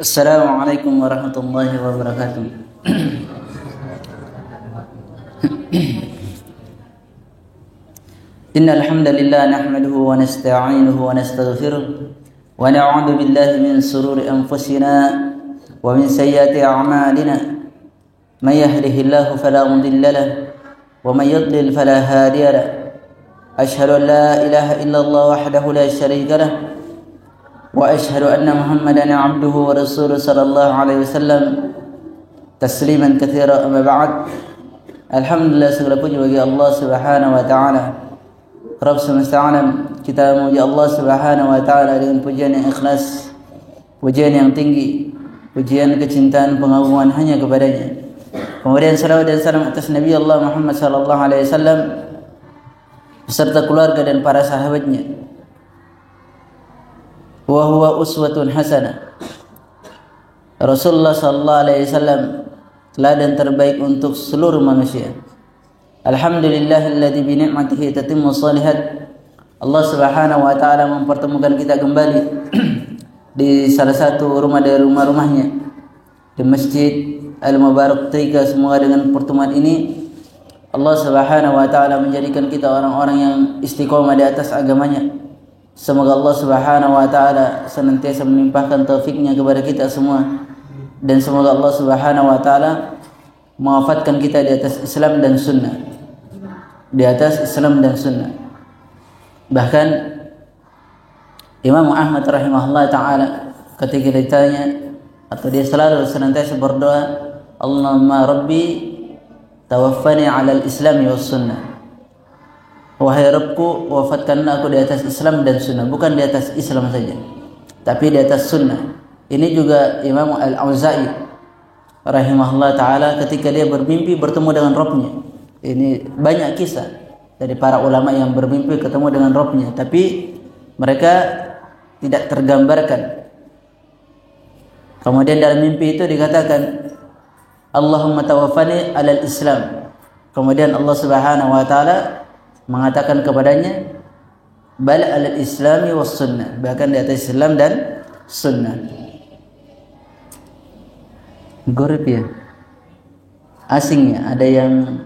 Assalamualaikum warahmatullahi wabarakatuh. Innal hamdalillah nahmaduhu wa nasta'inuhu wa nastaghfiruh wa na'udzu billahi min shururi anfusina wa min sayyiati a'malina. May yahdihillahu fala mudilla lahu wa may yudlil fala hadiya lahu. Ashhadu an la ilaha illallah wahdahu la syarika lahu وأشهد أن محمدا عبده ورسوله صلى الله عليه وسلم تسليما كثيرا. أما بعد, alhamdulillah segala puji bagi Allah Subhanahu wa taala. Rabb semesta alam, kita memuji Allah Subhanahu wa taala dengan pujian yang ikhlas, pujian yang tinggi, pujian kecintaan pengagungan hanya kepadanya. Kemudian salawat dan salam atas Nabi Allah Muhammad sallallahu alaihi wasallam beserta keluarga dan para sahabatnya. Wa huwa uswatun hasanah. Rasulullah sallallahu alaihi wasallam teladan terbaik untuk seluruh manusia. Alhamdulillahilladzi bi ni'matihi tatimmu shalihat. Allah Subhanahu wa taala mempertemukan kita kembali di salah satu rumah dari rumah-rumahnya, di Masjid Al-Mubarak Taika. Semoga dengan pertemuan ini Allah Subhanahu wa taala menjadikan kita orang-orang yang istiqomah di atas agamanya. Semoga Allah Subhanahu wa taala senantiasa melimpahkan taufiknya kepada kita semua, dan semoga Allah Subhanahu wa taala mewafatkan kita di atas Islam dan sunnah. Di atas Islam dan sunnah. Bahkan Imam Ahmad rahimahullah taala ketika ditanya, atau dia selalu senantiasa berdoa, Allahumma rabbi tawaffani 'alal islami was sunnah. Wahai Rabbku, wafatkanlah aku di atas Islam dan sunnah. Bukan di atas Islam saja, tapi di atas sunnah. Ini juga Imam Al-Auza'i rahimahullah ta'ala ketika dia bermimpi bertemu dengan Rabbnya. Ini banyak kisah dari para ulama yang bermimpi ketemu dengan Rabbnya, tapi mereka tidak tergambarkan. Kemudian dalam mimpi itu dikatakan, Allahumma tawaffani alal Islam. Kemudian Allah Subhanahu wa ta'ala mengatakan kepadanya, bal al-islami was sunnah, bahkan di atas Islam dan sunnah. Gorip ya, asingnya ada yang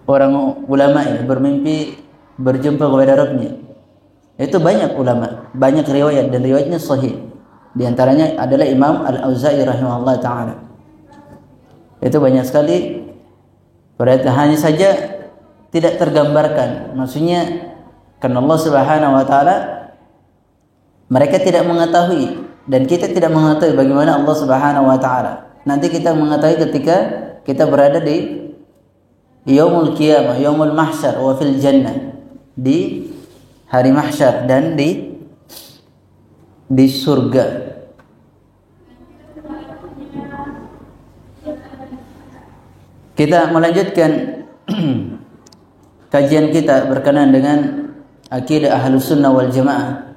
orang ulama ya bermimpi berjumpa kepada Rabbnya. Itu banyak ulama, banyak riwayat, dan riwayatnya sahih. Di antaranya adalah Imam Al-Auza'i rahimahullah ta'ala. Itu banyak sekali. Berarti hanya saja tidak tergambarkan, maksudnya karena Allah Subhanahu wa taala mereka tidak mengetahui dan kita tidak mengetahui bagaimana Allah Subhanahu wa taala. Nanti kita mengetahui ketika kita berada di yaumul qiyamah, yaumul mahsyar wa fil jannah, di hari mahsyar dan di surga. Kita melanjutkan kajian kita berkenaan dengan akidah Ahlus Sunnah wal Jamaah.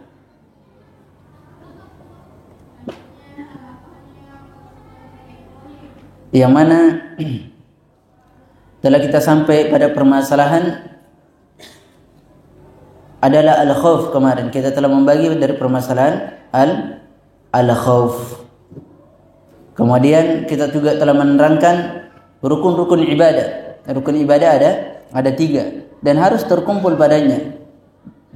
Yang mana telah kita sampai pada permasalahan adalah al-khauf. Kemarin kita telah membagi dari permasalahan al-khauf. Kemudian kita juga telah menerangkan rukun-rukun ibadah. Rukun ibadah ada 3 dan harus terkumpul padanya.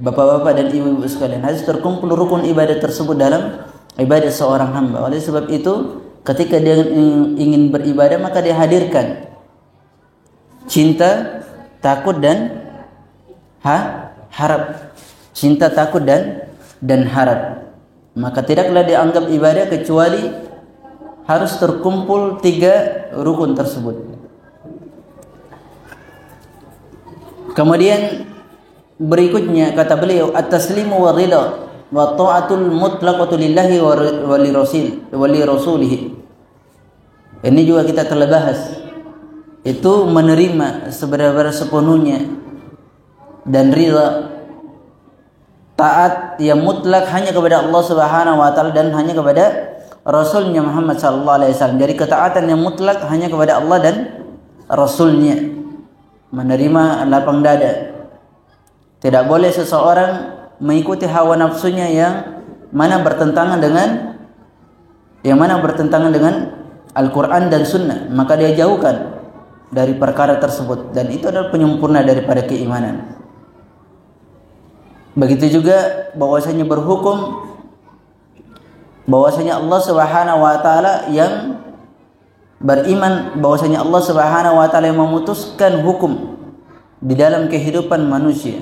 Bapak-bapak dan ibu-ibu sekalian, harus terkumpul rukun ibadah tersebut dalam ibadah seorang hamba. Oleh sebab itu, ketika dia ingin beribadah, maka dia hadirkan cinta, takut dan harap. Cinta, takut dan harap. Maka tidaklah dianggap ibadah kecuali harus terkumpul 3 rukun tersebut. Kemudian berikutnya kata beliau, at-taslimu wa ridha wa ta'atul mutlaqatu lillahi wa li rasulih. Ini juga kita telah bahas. Itu menerima sebenar-benar sepenuhnya dan ridha, taat yang mutlak hanya kepada Allah Subhanahu wa taala dan hanya kepada Rasulnya Muhammad sallallahu alaihi wasallam. Jadi ketaatan yang mutlak hanya kepada Allah dan Rasulnya. Menerima lapang dada. Tidak boleh seseorang mengikuti hawa nafsunya yang mana bertentangan dengan yang mana bertentangan dengan Al-Quran dan Sunnah, maka dia jauhkan dari perkara tersebut, dan itu adalah penyempurna daripada keimanan. Begitu juga bahwasanya berhukum bahwasanya Allah Subhanahu wa taala yang beriman bahwasanya Allah Subhanahu wa taala yang memutuskan hukum di dalam kehidupan manusia.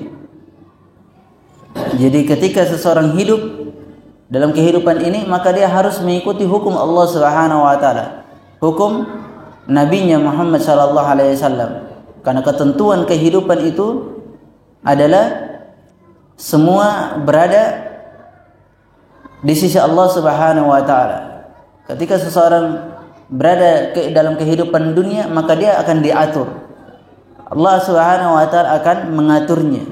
Jadi ketika seseorang hidup dalam kehidupan ini, maka dia harus mengikuti hukum Allah Subhanahu wa taala, hukum nabinya Muhammad sallallahu alaihi wasallam. Karena ketentuan kehidupan itu adalah semua berada di sisi Allah Subhanahu wa taala. Ketika seseorang berada dalam kehidupan dunia, maka dia akan diatur. Allah Subhanahu wa taala akan mengaturnya.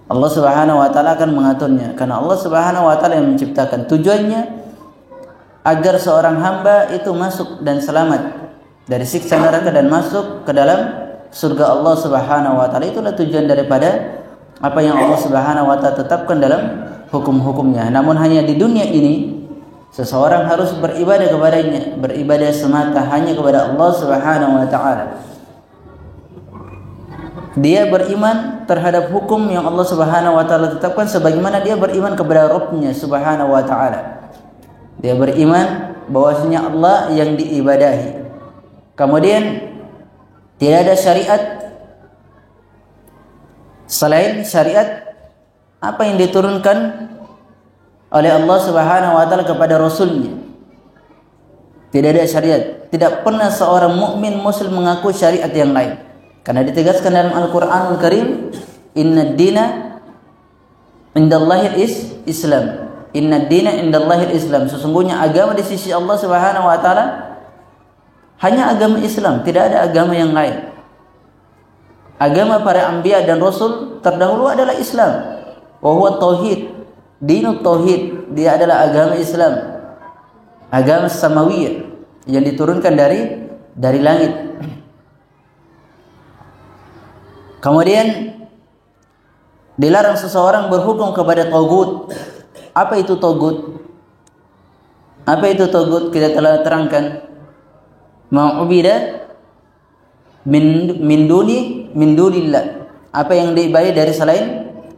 Allah Subhanahu wa taala akan mengaturnya karena Allah Subhanahu wa taala yang menciptakan. Tujuannya agar seorang hamba itu masuk dan selamat dari siksa neraka dan masuk ke dalam surga Allah Subhanahu wa taala. Itulah tujuan daripada apa yang Allah Subhanahu wa taala tetapkan dalam hukum-hukumnya. Namun hanya di dunia ini seseorang harus beribadah kepadanya, beribadah semata hanya kepada Allah Subhanahu wa taala. Dia beriman terhadap hukum yang Allah Subhanahu wa taala tetapkan sebagaimana dia beriman kepada Rabb-Nya Subhanahu wa taala. Dia beriman bahwasanya Allah yang diibadahi. Kemudian tidak ada syariat selain syariat apa yang diturunkan oleh Allah Subhanahu wa taala kepada Rasul-Nya. Tidak ada syariat. Tidak pernah seorang mukmin muslim mengaku syariat yang lain. Karena ditegaskan dalam Al-Qur'anul Karim, "Innad dina indallahil Islam." Innad dina indallahil Islam. Sesungguhnya agama di sisi Allah Subhanahu wa taala hanya agama Islam, tidak ada agama yang lain. Agama para anbiya dan rasul terdahulu adalah Islam. Wa huwa tauhid, dinut tauhid. Dia adalah agama Islam, agama samawiyah yang diturunkan dari langit. Kemudian dilarang seseorang berhukum kepada tagut. Apa itu tagut? Apa itu tagut? Kita telah terangkan. Ma'ubida min dunillah. Apa yang diibadahi dari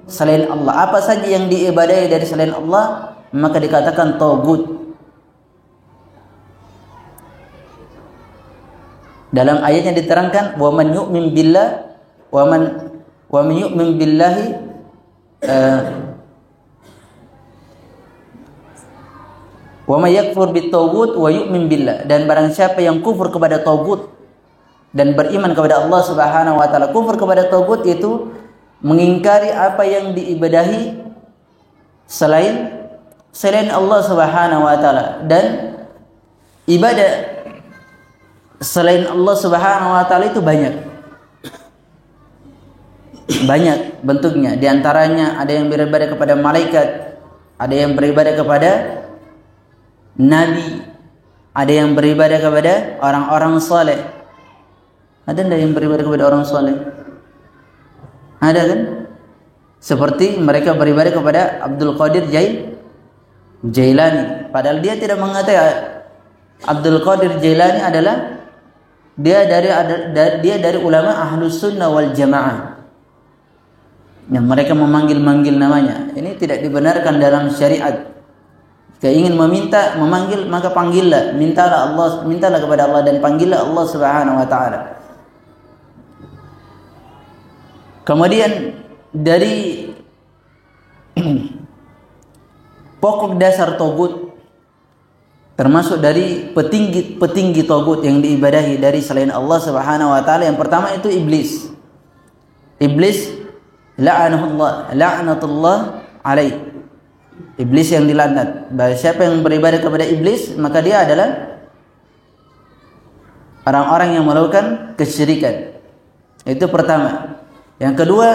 selain Allah. Apa saja yang diibadahi dari selain Allah maka dikatakan tagut. Dalam ayatnya diterangkan wa man yu'min billah wa man yu'min billahi wa may yakfur bit-taghut wa yu'min billah, dan barang siapa yang kufur kepada taghut dan beriman kepada Allah Subhanahu wa taala. Kufur kepada taghut itu mengingkari apa yang diibadahi selain Allah Subhanahu wa taala, dan ibadah selain Allah Subhanahu wa taala itu banyak bentuknya. Di antaranya ada yang beribadah kepada malaikat, ada yang beribadah kepada nabi, ada yang beribadah kepada orang-orang saleh. Ada enggak yang beribadah kepada orang saleh? Ada kan? Seperti mereka beribadah kepada Abdul Qadir Jailani, padahal dia tidak mengatakan Abdul Qadir Jailani adalah dia dari ulama Ahlus Sunnah wal Jamaah. Yang mereka memanggil namanya. Ini tidak dibenarkan dalam syariat. Jika ingin memanggil maka panggillah, mintalah kepada Allah dan panggillah Allah Subhanahu wa taala. Kemudian dari pokok dasar tagut, termasuk dari petinggi tagut yang diibadahi dari selain Allah Subhanahu wa taala, yang pertama itu iblis. Iblis la'natullah alaih. Iblis yang dilaknat. Barang siapa yang beribadah kepada iblis, maka dia adalah orang-orang yang melakukan kesyirikan. Itu pertama. Yang kedua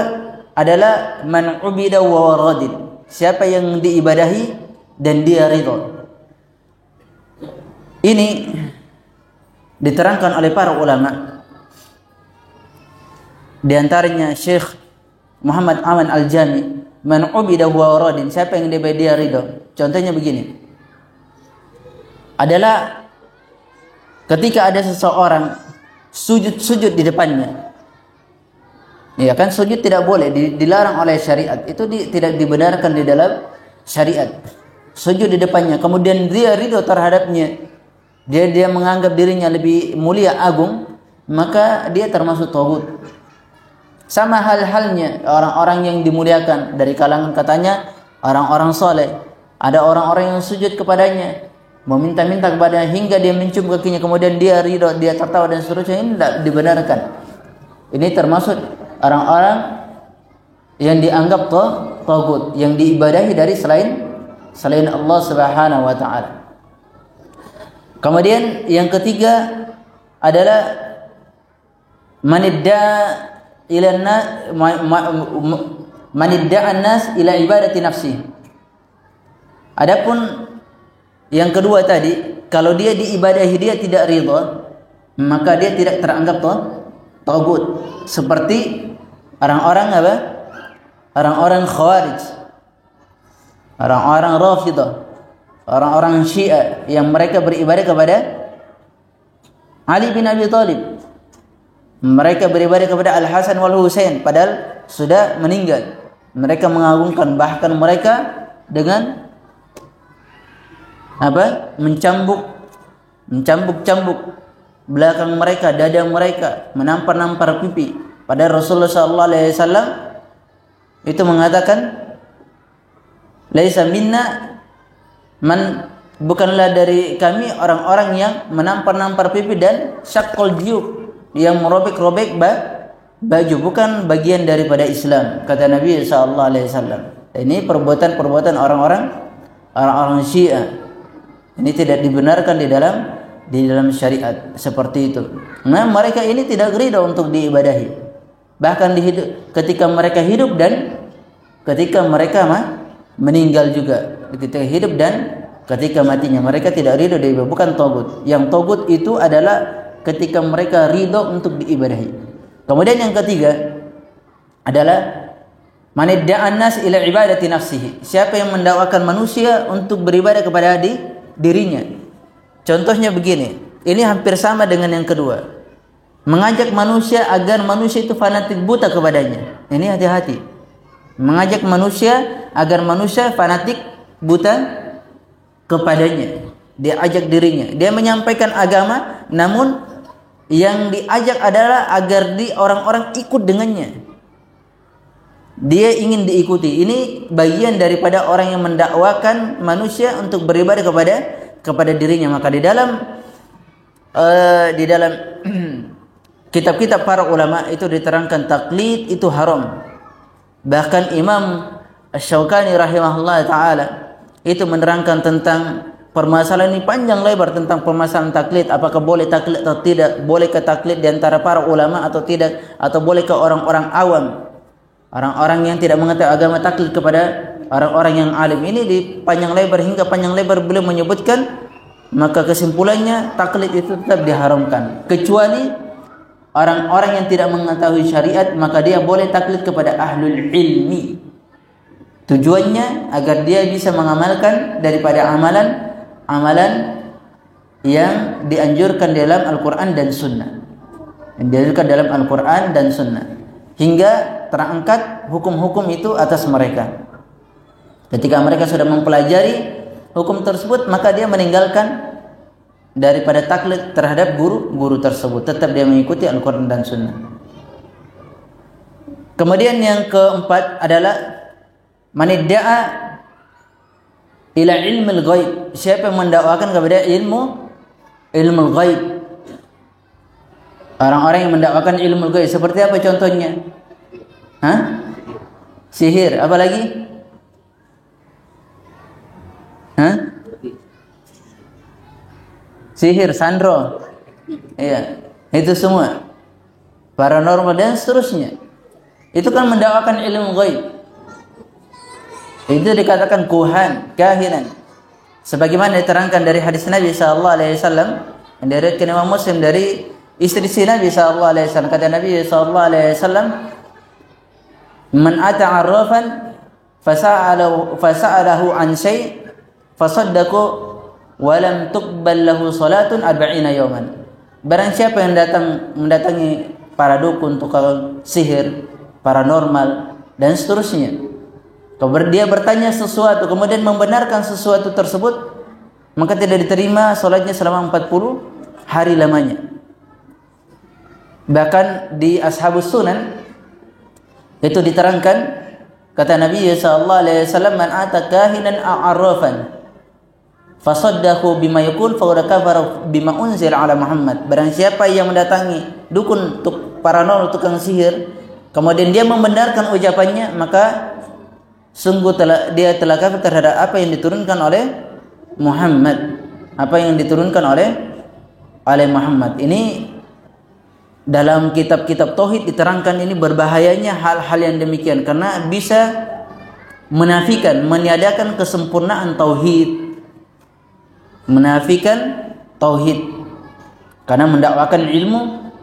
adalah man ubida wa waradin. Siapa yang diibadahi dan dia ridha. Ini diterangkan oleh para ulama. Di antaranya Syekh Muhammad Aman Al-Jami, man ubida wa waradin, siapa yang diibadahi dia ridha. Contohnya begini. adalah ketika ada seseorang sujud di depannya. Ya kan, sujud tidak boleh, dilarang oleh syariat. Itu tidak dibenarkan di dalam syariat. Sujud di depannya, kemudian dia ridho terhadapnya, dia menganggap dirinya lebih mulia, agung, maka dia termasuk taghut. Sama halnya orang-orang yang dimuliakan dari kalangan katanya orang-orang soleh. Ada orang-orang yang sujud kepadanya, meminta-minta kepada hingga dia mencium kakinya, kemudian dia ridho, dia tertawa dan seterusnya. Ini tidak dibenarkan. Ini termasuk orang-orang yang dianggap taghut, yang diibadahi dari selain Allah Subhanahu wa taala. Kemudian yang ketiga adalah manidda an-nas ila ibadati nafsi. Adapun yang kedua tadi, kalau dia diibadahi dia tidak ridha, maka dia tidak teranggap taghut. Seperti orang-orang apa? Orang-orang Khawarij, orang-orang Rafidah, orang-orang Syiah yang mereka beribadah kepada Ali bin Abi Thalib. Mereka beribadah kepada Al-Hasan wal Husain padahal sudah meninggal. Mereka mengagungkan, bahkan mereka dengan apa? Mencambuk belakang mereka, dada mereka, menampar-nampar pipi. Padahal Rasulullah sallallahu alaihi wasallam itu mengatakan, "Laisa minna man," bukanlah dari kami orang-orang yang menampar-nampar pipi dan syaqqal jiyub, yang merobek-robek baju, bukan bagian daripada Islam, kata Nabi sallallahu alaihi wasallam. Ini perbuatan orang-orang Syiah. Ini tidak dibenarkan di dalam syariat seperti itu. Nah, mereka ini tidak ridha untuk diibadahi. Bahkan ketika mereka hidup dan ketika mereka meninggal juga, ketika hidup dan ketika matinya, mereka tidak ridha diibadahi, bukan taghut. Yang taghut itu adalah ketika mereka ridha untuk diibadahi. Kemudian yang ketiga adalah manidda'an nas ila ibadati nafsihi. Siapa yang mendakwakan manusia untuk beribadah kepada dirinya. Contohnya begini, ini hampir sama dengan yang kedua. Mengajak manusia agar manusia itu fanatik buta kepadanya. Ini hati-hati. Mengajak manusia agar manusia fanatik buta kepadanya. Dia ajak dirinya. Dia menyampaikan agama, namun yang diajak adalah agar orang-orang ikut dengannya. Dia ingin diikuti. Ini bagian daripada orang yang mendakwakan manusia untuk beribadah kepada dirinya. Maka di dalam kitab-kitab para ulama itu diterangkan taklid itu haram. Bahkan Imam Asy-Syaukani rahimahullah taala itu menerangkan tentang permasalahan ini panjang lebar tentang permasalahan taklid. Apakah boleh taklid atau tidak? Bolehkah taklid di antara para ulama atau tidak? Atau bolehkah orang-orang awam, orang-orang yang tidak mengetahui agama, taklid kepada orang-orang yang alim? Ini di panjang lebar beliau menyebutkan, maka kesimpulannya taklid itu tetap diharamkan. Kecuali orang-orang yang tidak mengetahui syariat, maka dia boleh taklid kepada ahlul ilmi. Tujuannya agar dia bisa mengamalkan daripada amalan yang dianjurkan dalam Al-Quran dan Sunnah, hingga terangkat hukum-hukum itu atas mereka. Ketika mereka sudah mempelajari hukum tersebut, maka dia meninggalkan daripada taklid terhadap guru tersebut. Tetap dia mengikuti Al-Quran dan Sunnah. Kemudian yang keempat adalah manidda'a ila ilmul ghaib. Siapa yang mendakwakan kepada ilmu ghaib? Orang-orang yang mendakwakan ilmu ghaib seperti apa contohnya? Sihir, apa lagi? Sihir, sandro. Iya, itu semua. Paranormal dan seterusnya. Itu kan mendakwakan ilmu ghaib. Itu dikatakan kuhan, kahinan. Sebagaimana diterangkan dari hadis Nabi sallallahu alaihi wasallam yang diriwayatkan Imam Muslim dari istri Nabi sallallahu alaihi wasallam. Kata Nabi sallallahu alaihi wasallam, "Man ata 'arrafan fasa'alahu an syai' fasaddaqu wa lam tuqbal lahu salatun 40 yawman. Barang siapa yang mendatangi para dukun, tukang sihir, paranormal dan seterusnya, kalau dia bertanya sesuatu kemudian membenarkan sesuatu tersebut, maka tidak diterima salatnya selama 40 hari lamanya. Bahkan di Ashabus Sunan itu diterangkan, kata Nabi sallallahu alaihi wasallam, man ata kahinan a'arrafan fasaddaqu bima yaqul faqad kafara bima unzila ala Muhammad. Barang siapa yang mendatangi dukun, paranormal, tukang sihir, kemudian dia membenarkan ucapannya, maka sungguh dia telah kafir terhadap apa yang diturunkan oleh Muhammad, apa yang diturunkan oleh Muhammad. Ini dalam kitab-kitab tauhid diterangkan, ini berbahayanya hal-hal yang demikian karena bisa menafikan, meniadakan kesempurnaan tauhid, menafikan tauhid karena mendakwakan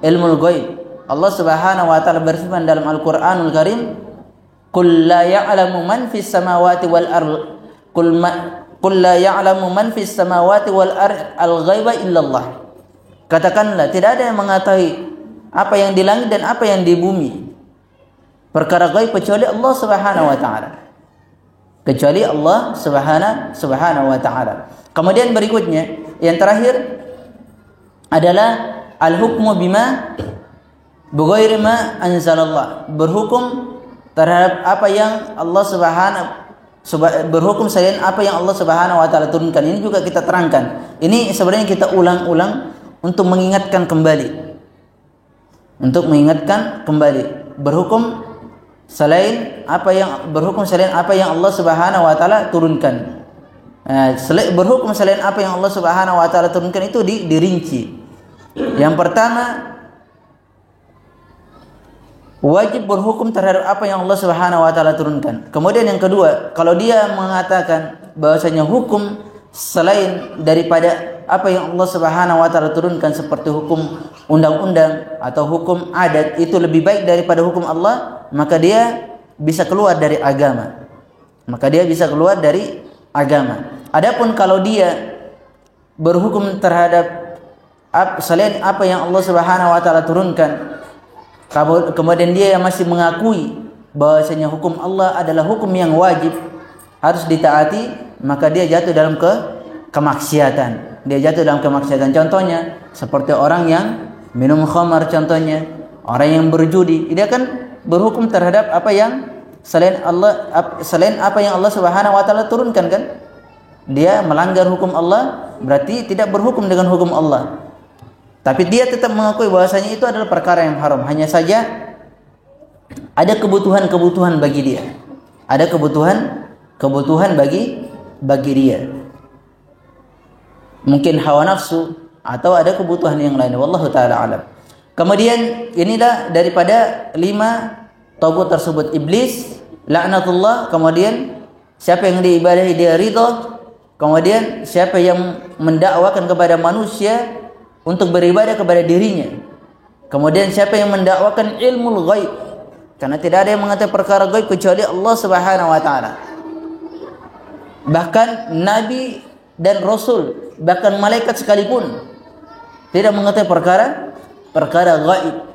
ilmu ghaib. Allah Subhanahu wa taala berfirman dalam Al-Qur'anul Karim, "Qul la ya'lamu man fis samawati wal ard qul la ya'lamu man fis samawati wal ard al-ghaiba illallah." Katakanlah, tidak ada yang mengetahui apa yang di langit dan apa yang di bumi, perkara gaib, kecuali Allah Subhanahu wa taala. Kecuali Allah Subhanahu wa taala. Kemudian berikutnya, yang terakhir adalah al-hukmu bima bighairi ma anzalallah. Berhukum terhadap apa yang Allah berhukum selain apa yang Allah Subhanahu wa taala turunkan. Ini juga kita terangkan. Ini sebenarnya kita ulang-ulang untuk mengingatkan kembali. Berhukum selain apa yang Allah Subhanahu wa taala turunkan. Berhukum selain apa yang Allah Subhanahu wa taala turunkan itu dirinci. Yang pertama, wajib berhukum terhadap apa yang Allah Subhanahu wa taala turunkan. Kemudian yang kedua, kalau dia mengatakan bahwasanya hukum selain daripada apa yang Allah Subhanahu wa taala turunkan seperti hukum undang-undang atau hukum adat itu lebih baik daripada hukum Allah, maka dia bisa keluar dari agama. Adapun kalau dia berhukum terhadap selain apa yang Allah Subhanahu wa taala turunkan, kemudian dia masih mengakui bahwasanya hukum Allah adalah hukum yang wajib, harus ditaati, maka dia jatuh dalam kemaksiatan. Contohnya seperti orang yang minum khamar, contohnya orang yang berjudi, dia kan berhukum terhadap apa yang selain apa yang Allah Subhanahu wa taala turunkan kan? Dia melanggar hukum Allah, berarti tidak berhukum dengan hukum Allah. Tapi dia tetap mengakui bahwasanya itu adalah perkara yang haram. Hanya saja ada kebutuhan bagi dia. Ada kebutuhan bagi dia. Mungkin hawa nafsu atau ada kebutuhan yang lain. Wallahu taala alam. Kemudian inilah daripada 5 tagut tersebut: iblis, laknatullah, kemudian siapa yang diibadahi dia ridha, kemudian siapa yang mendakwakan kepada manusia untuk beribadah kepada dirinya, kemudian siapa yang mendakwakan ilmu ghaib, karena tidak ada yang mengetahui perkara ghaib kecuali Allah Subhanahu wa taala. Bahkan nabi dan rasul, bahkan malaikat sekalipun tidak mengetahui perkara ghaib.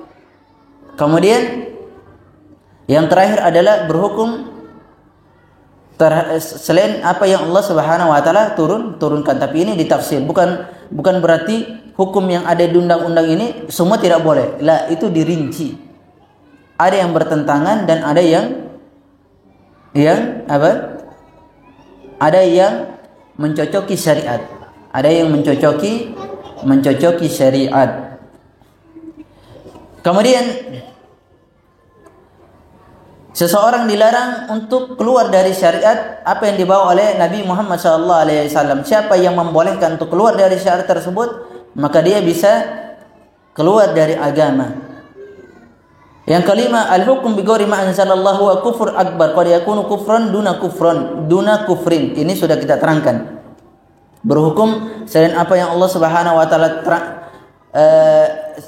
Kemudian yang terakhir adalah berhukum selain apa yang Allah Subhanahu wa taala turunkan. Tapi ini ditafsir, bukan berarti hukum yang ada di undang-undang ini semua tidak boleh. Lah, itu dirinci. Ada yang bertentangan dan ada yang apa? Ada yang mencocoki syariat. Ada yang mencocoki syariat. Kemudian seseorang dilarang untuk keluar dari syariat apa yang dibawa oleh Nabi Muhammad SAW. Siapa yang membolehkan untuk keluar dari syariat tersebut, maka dia bisa keluar dari agama. Yang kelima, al-hukum bi ghairi ma anzalallahu wa kufur akbar qad yakunu kufran duna kufrin. Ini sudah kita terangkan. Berhukum selain apa yang Allah Subhanahu wa taala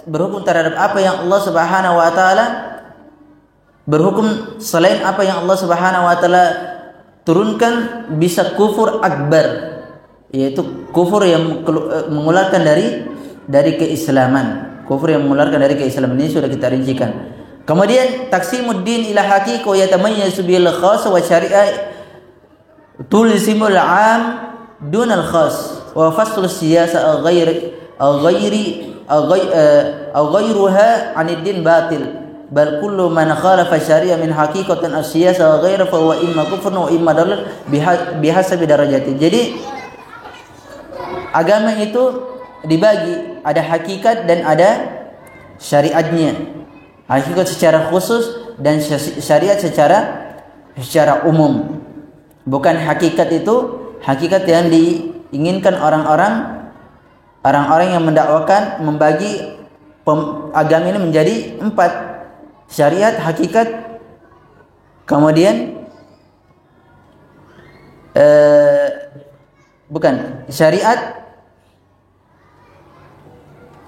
berhukum terhadap apa yang Allah Subhanahu wa taala berhukum selain apa yang Allah Subhanahu wa taala turunkan bisa kufur akbar. yaitu kufur yang mengeluarkan dari keislaman. Kufur yang mengeluarkan dari keislaman ini sudah kita rincikan. Kemudian taksimuddin ila haqiqah wa yatamayyazu bil khas wa syari'ah tulzimul 'am dunal khas wa fasl siyasa أو غيرها عن الدين باطل بل كل من خالف الشريعة من حقيقة السياسة وغيره فهو إما كفر وإما ضلال بحسب درجاته. Jadi agama itu dibagi, ada hakikat dan ada syariatnya. Hakikat secara khusus dan syariat secara umum. Bukan hakikat itu hakikat yang diinginkan orang-orang yang mendakwakan membagi agama ini menjadi 4: syariat, hakikat, kemudian bukan syariat,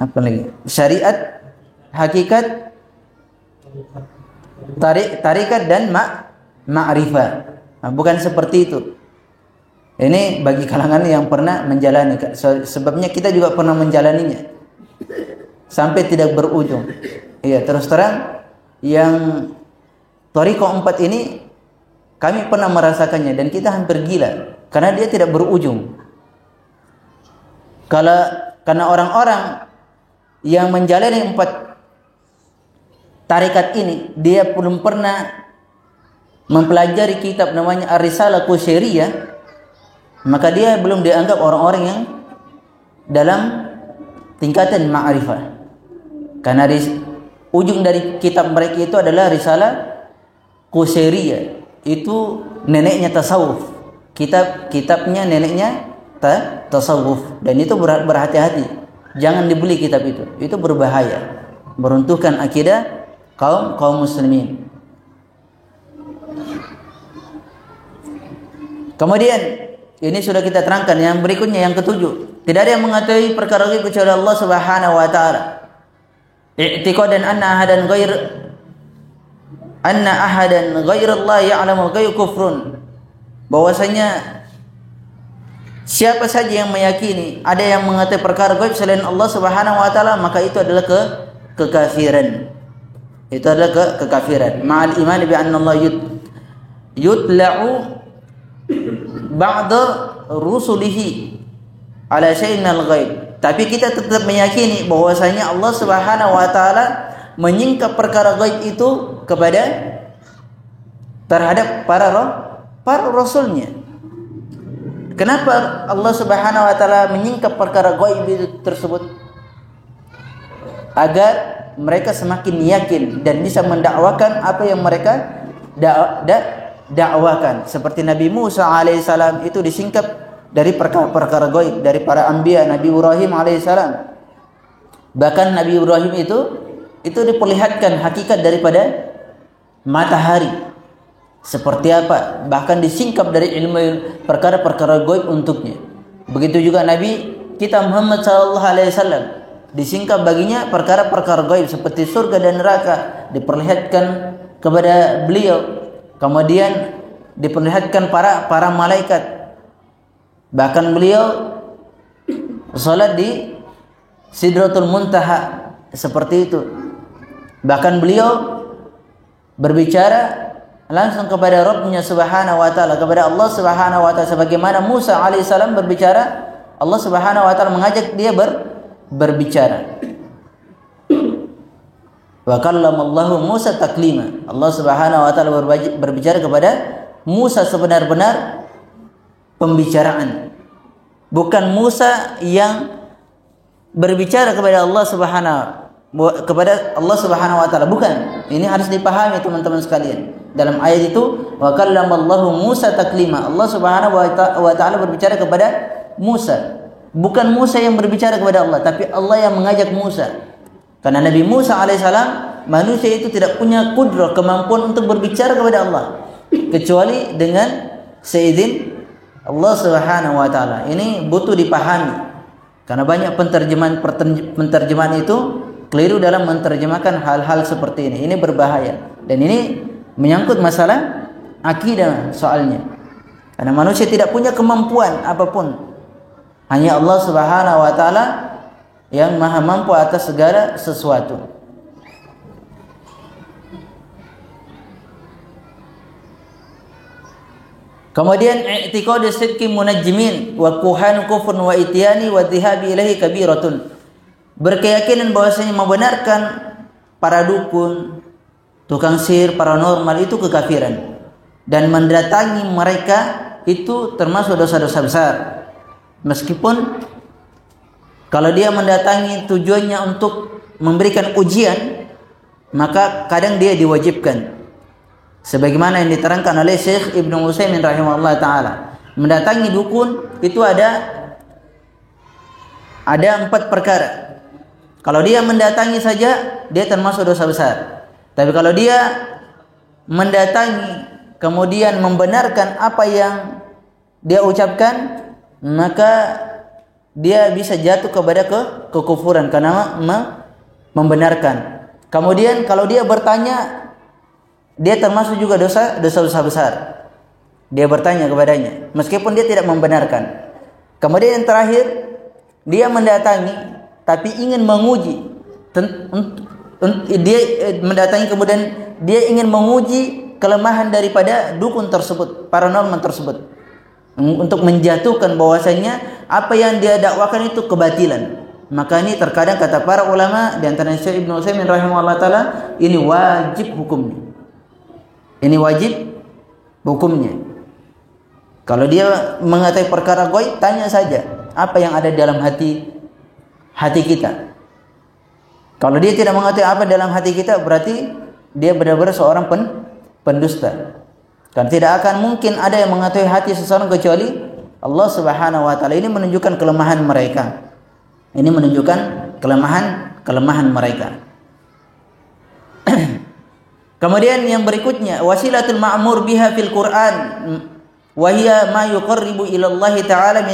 apa lagi? Syariat, hakikat, tarikat dan ma'rifah. Nah, bukan seperti itu. Ini bagi kalangan yang pernah menjalani, sebabnya kita juga pernah menjalaninya sampai tidak berujung. Iya, terus terang yang thariqah 4 ini kami pernah merasakannya dan kita hampir gila karena dia tidak berujung. Karena orang-orang yang menjalani 4 tarikat ini dia belum pernah mempelajari kitab namanya Ar-Risalah Qusairiyah, maka dia belum dianggap orang-orang yang dalam tingkatan ma'rifah. Karena ujung dari kitab mereka itu adalah Risalah Qusairiyah. Itu neneknya tasawuf. Kitabnya neneknya tasawuf. Dan itu berhati-hati. Jangan dibeli kitab itu. Itu berbahaya. Meruntuhkan akidah kaum muslimin. Kemudian ini sudah kita terangkan. Yang berikutnya, yang ketujuh, tidak ada yang mengetahui perkara gaib kecuali Allah Subhanahu wa taala. I'tiqadan anna ahadan ghair Allah ya'lamu ghaib kufrun. Bahwasanya siapa saja yang meyakini ada yang mengetahui perkara gaib selain Allah Subhanahu wa taala, maka itu adalah kekafiran. Itu adalah kekafiran. Ma'al iman bi anna Allah yutla'u ba'da rusulihi ala syai'in al-ghaib. Tapi kita tetap meyakini bahwasanya Allah Subhanahu wa taala menyingkap perkara gaib itu terhadap para rasulnya. Kenapa Allah Subhanahu wa taala menyingkap perkara gaib itu tersebut? Agar mereka semakin yakin dan bisa mendakwakan apa yang mereka dakwakan. Seperti Nabi Musa alaihissalam itu disingkap dari perkara gaib dari para anbiya. Nabi Ibrahim alaihissalam, bahkan Nabi Ibrahim itu diperlihatkan hakikat daripada matahari seperti apa, bahkan disingkap dari ilmu perkara-perkara gaib untuknya. Begitu juga Nabi kita Muhammad sallallahu alaihi wasallam, disingkap baginya perkara-perkara gaib seperti surga dan neraka diperlihatkan kepada beliau. Kemudian diperlihatkan para malaikat. Bahkan beliau salat di Sidratul Muntaha seperti itu. Bahkan beliau berbicara langsung kepada Rabbnya Subhanahu wa taala, kepada Allah Subhanahu wa taala, sebagaimana Musa alaihissalam berbicara, Allah Subhanahu wa taala mengajak dia berbicara. Wa kallamallahu Musa taklima. Allah Subhanahu wa taala berbicara kepada Musa sebenar-benar pembicaraan. Bukan Musa yang berbicara kepada Allah Subhanahu wa taala, bukan. Ini harus dipahami teman-teman sekalian. Dalam ayat itu wa kallamallahu Musa taklima. Allah Subhanahu wa taala berbicara kepada Musa. Bukan Musa yang berbicara kepada Allah, tapi Allah yang mengajak Musa. Karena Nabi Musa alaihissalam, manusia itu tidak punya kudrah, kemampuan untuk berbicara kepada Allah kecuali dengan seizin Allah Subhanahu wa taala. Ini butuh dipahami. Karena banyak penterjemahan itu keliru dalam menerjemahkan hal-hal seperti ini. Ini berbahaya dan ini menyangkut masalah akidah soalnya. Karena manusia tidak punya kemampuan apapun Hanya Allah Subhanahu wa taala yang maha mampu atas segala sesuatu. Kemudian i'tiqadu sidqi munajjimin wa kuhan kufrun wa ityani wa dhihabi ilahi kabiratun. Berkeyakinan bahwasanya membenarkan para dukun, tukang sihir, paranormal itu kekafiran, dan mendatangi mereka itu termasuk dosa-dosa besar. Meskipun kalau dia mendatangi tujuannya untuk memberikan ujian, maka kadang dia diwajibkan. Sebagaimana yang diterangkan oleh Syekh Ibnu Utsaimin rahimahullah taala, mendatangi dukun itu ada 4 perkara. Kalau dia mendatangi saja, dia termasuk dosa besar. Tapi kalau dia mendatangi kemudian membenarkan apa yang dia ucapkan, maka dia bisa jatuh kepada kekufuran karena membenarkan. Kemudian kalau dia bertanya, dia termasuk juga dosa besar. Dia bertanya kepadanya meskipun dia tidak membenarkan. Kemudian yang terakhir, dia mendatangi tapi ingin menguji. Dia mendatangi kemudian dia ingin menguji kelemahan daripada dukun tersebut, paranormal tersebut, untuk menjatuhkan bahwasanya apa yang dia dakwakan itu kebatilan. Maka ini terkadang kata para ulama di antaranya Syekh Ibnu Utsaimin rahimahullah taala, ini wajib hukumnya. Ini wajib hukumnya. Kalau dia mengetahui perkara gaib, tanya saja apa yang ada dalam hati kita. Kalau dia tidak mengetahui apa dalam hati kita, berarti dia benar-benar seorang pendusta. Karena tidak akan mungkin ada yang mengetahui hati seseorang kecuali Allah Subhanahu wa taala. Ini menunjukkan kelemahan mereka. Ini menunjukkan kelemahan mereka. Kemudian yang berikutnya, wasilatul ma'mur biha fil Qur'an wa hiya ma yuqarribu ila Allah ta'ala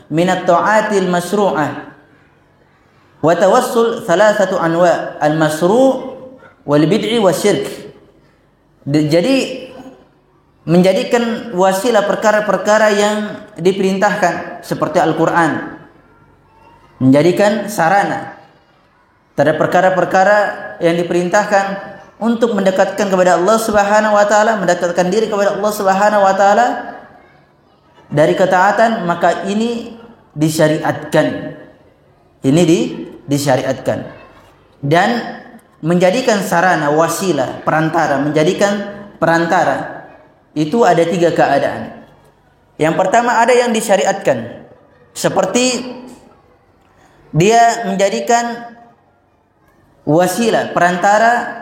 min at-ta'atil masru'ah. Wa tawassul thalathatu anwa' al-masru' wal bid'i wasyirk. Jadi menjadikan wasilah perkara-perkara yang diperintahkan seperti Al-Qur'an, menjadikan sarana terhadap perkara-perkara yang diperintahkan untuk mendekatkan kepada Allah Subhanahu wa taala, mendekatkan diri kepada Allah Subhanahu wa taala dari ketaatan, maka ini disyariatkan. Ini disyariatkan. Dan menjadikan sarana, wasilah, perantara, menjadikan perantara itu ada 3 keadaan. Yang pertama, ada yang disyariatkan, seperti dia menjadikan wasilah, perantara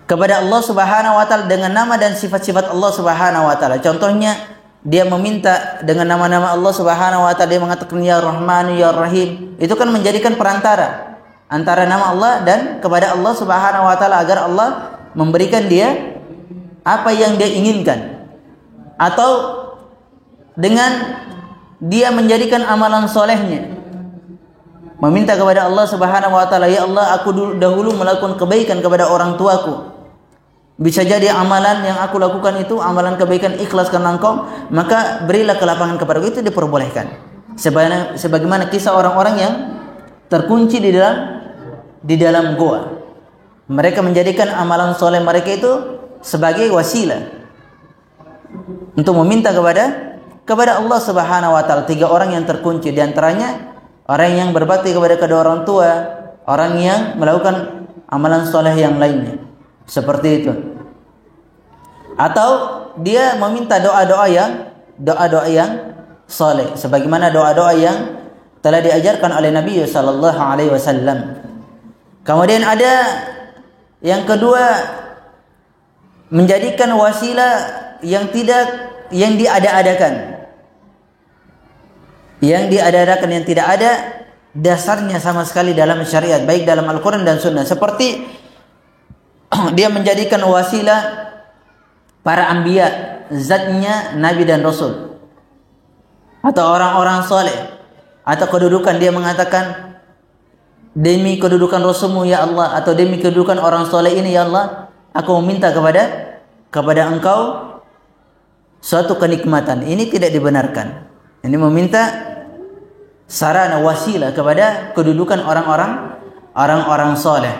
kepada Allah Subhanahu wa taala dengan nama dan sifat-sifat Allah Subhanahu wa taala. Contohnya, dia meminta dengan nama-nama Allah Subhanahu wa taala, dia mengatakan ya Rahman ya Rahim. Itu kan menjadikan perantara antara nama Allah dan kepada Allah Subhanahu wa taala agar Allah memberikan dia apa yang dia inginkan. Atau dengan dia menjadikan amalan solehnya, meminta kepada Allah Subhanahu wa taala, ya Allah, aku dahulu melakukan kebaikan kepada orang tuaku. Bisa jadi amalan yang aku lakukan itu amalan kebaikan ikhlas karena Engkau, maka berilah kelapangan kepadaku. Itu diperbolehkan. Sebagaimana kisah orang-orang yang terkunci di dalam goa. Mereka menjadikan amalan soleh mereka itu sebagai wasilah untuk meminta kepada Allah Subhanahu wa taala. 3 orang yang terkunci, di antaranya orang yang berbakti kepada kedua orang tua, orang yang melakukan amalan soleh yang lainnya. Seperti itu. Atau dia meminta doa-doa yang soleh, sebagaimana doa-doa yang telah diajarkan oleh Nabi sallallahu alaihi wasallam. Kemudian ada yang kedua, menjadikan wasilah yang diada-adakan. Yang diada-adakan, yang tidak ada dasarnya sama sekali dalam syariat, baik dalam Al-Quran dan Sunnah. Seperti dia menjadikan wasilah para anbiya, zatnya Nabi dan Rasul, atau orang-orang soleh, atau kedudukan. Dia mengatakan, demi kedudukan Rasulmu ya Allah, atau demi kedudukan orang soleh ini ya Allah, aku meminta kepada Engkau suatu kenikmatan. Ini tidak dibenarkan. Ini meminta sarana wasilah kepada kedudukan orang-orang soleh.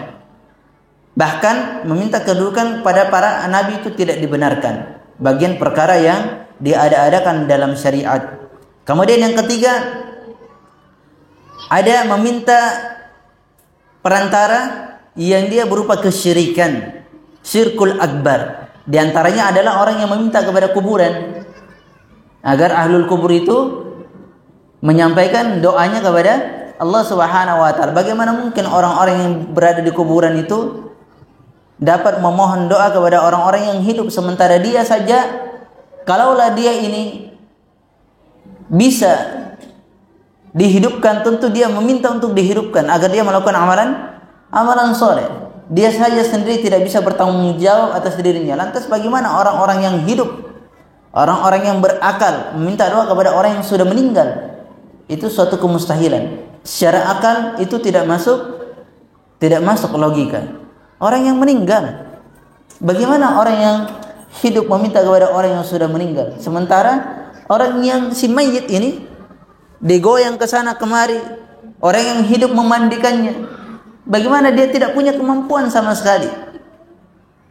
Bahkan meminta kedudukan pada para nabi itu tidak dibenarkan. Bagian perkara yang diada-adakan dalam syariat. Kemudian yang ketiga, ada meminta perantara yang dia berupa kesyirikan, syirkul akbar. Di antaranya adalah orang yang meminta kepada kuburan agar ahlul kubur itu menyampaikan doanya kepada Allah Subhanahu wa taala. Bagaimana mungkin orang-orang yang berada di kuburan itu dapat memohon doa kepada orang-orang yang hidup, sementara dia saja, kalaulah dia ini bisa dihidupkan, tentu dia meminta untuk dihidupkan agar dia melakukan amalan soleh. Dia saja sendiri tidak bisa bertanggung jawab atas dirinya. Lantas bagaimana orang-orang yang hidup, orang-orang yang berakal meminta doa kepada orang yang sudah meninggal? Itu suatu kemustahilan. Secara akal itu tidak masuk logika. Orang yang meninggal, bagaimana orang yang hidup meminta kepada orang yang sudah meninggal? Sementara orang yang si mayit ini digoyang ke sana kemari, orang yang hidup memandikannya, bagaimana dia tidak punya kemampuan sama sekali?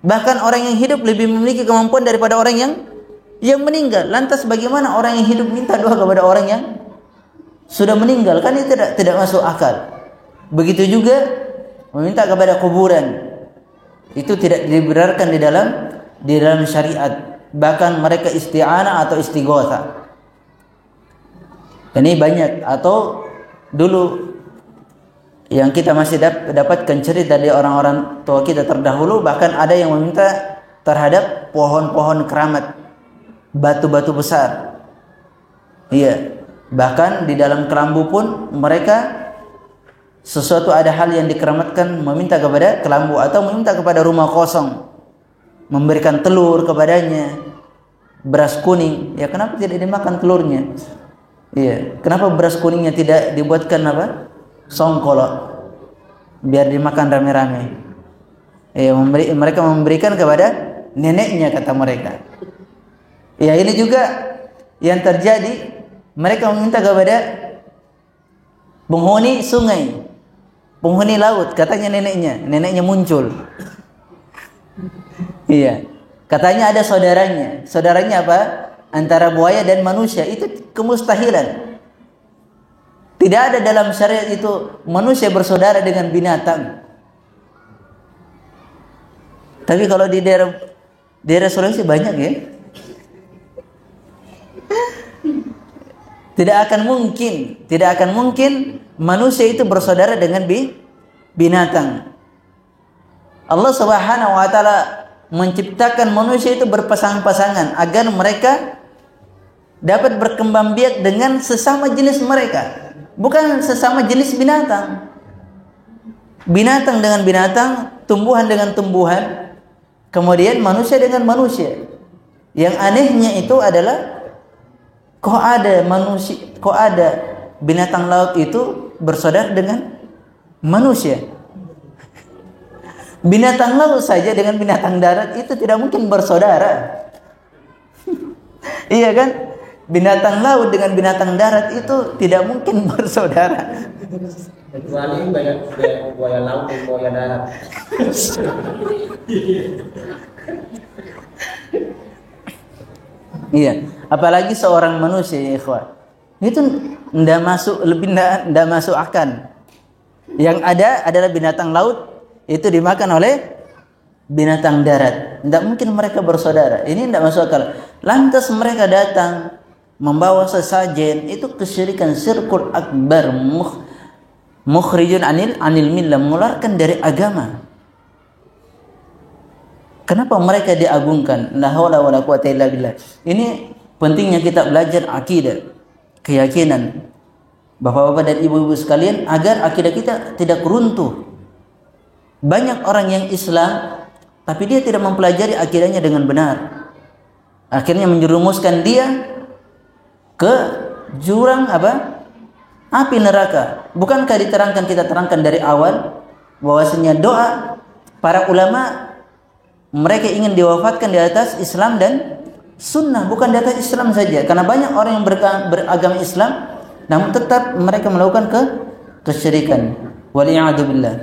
Bahkan orang yang hidup lebih memiliki kemampuan daripada orang yang meninggal. Lantas bagaimana orang yang hidup minta doa kepada orang yang sudah meninggal? Kan itu tidak masuk akal. Begitu juga meminta kepada kuburan, itu tidak dibenarkan di dalam syariat. Bahkan mereka isti'anah atau istighotsah. Ini banyak. Atau dulu yang kita masih dapatkan cerita dari orang-orang tua kita terdahulu, bahkan ada yang meminta terhadap pohon-pohon keramat, batu-batu besar. Iya, bahkan di dalam kelambu pun mereka sesuatu ada hal yang dikeramatkan meminta kepada kelambu, atau meminta kepada rumah kosong, memberikan telur kepadanya, beras kuning. Ya, kenapa tidak dimakan telurnya? Iya, kenapa beras kuningnya tidak dibuatkan songkolo biar dimakan rame-rame? Ya, mereka memberikan kepada neneknya, kata mereka. Ya, ini juga yang terjadi. Mereka meminta kepada penghuni sungai, penghuni laut, katanya neneknya muncul. Iya, katanya ada saudaranya apa? Antara buaya dan manusia. Itu kemustahilan. Tidak ada dalam syariat itu manusia bersaudara dengan binatang. Tapi kalau di daerah Sulawesi banyak ya. Tidak akan mungkin manusia itu bersaudara dengan binatang. Allah Subhanahu wa taala menciptakan manusia itu berpasang-pasangan agar mereka dapat berkembang biak dengan sesama jenis mereka, bukan sesama jenis binatang. Binatang dengan binatang, tumbuhan dengan tumbuhan, kemudian manusia dengan manusia. Yang anehnya itu adalah kok ada binatang laut itu bersaudara dengan manusia. Binatang laut saja dengan binatang darat itu tidak mungkin bersaudara. Iya kan? Binatang laut dengan binatang darat itu tidak mungkin bersaudara. Kecuali buaya laut dan buaya darat. Iya, apalagi seorang manusia, ya ikhwan. Itu tidak masuk akal. Yang ada adalah binatang laut itu dimakan oleh binatang darat. Tidak mungkin mereka bersaudara. Ini tidak masuk akal. Lantas mereka datang membawa sesajen, itu kesyirikan, syirkul akbar, mukhrijun anil millah, mengeluarkan dari agama. Kenapa mereka diagungkan? La haula wala quwata illa billah. Ini pentingnya kita belajar akidah, keyakinan. Bapak-bapak dan ibu-ibu sekalian, agar akidah kita tidak runtuh. Banyak orang yang Islam tapi dia tidak mempelajari akidahnya dengan benar. Akhirnya menjerumuskan dia ke jurang api neraka. Bukankah kita terangkan dari awal bahwasanya doa para ulama, mereka ingin diwafatkan di atas Islam sunnah, bukan di atas Islam saja. Karena banyak orang yang beragama Islam namun tetap mereka melakukan kesyirikan. Waliyadu billah.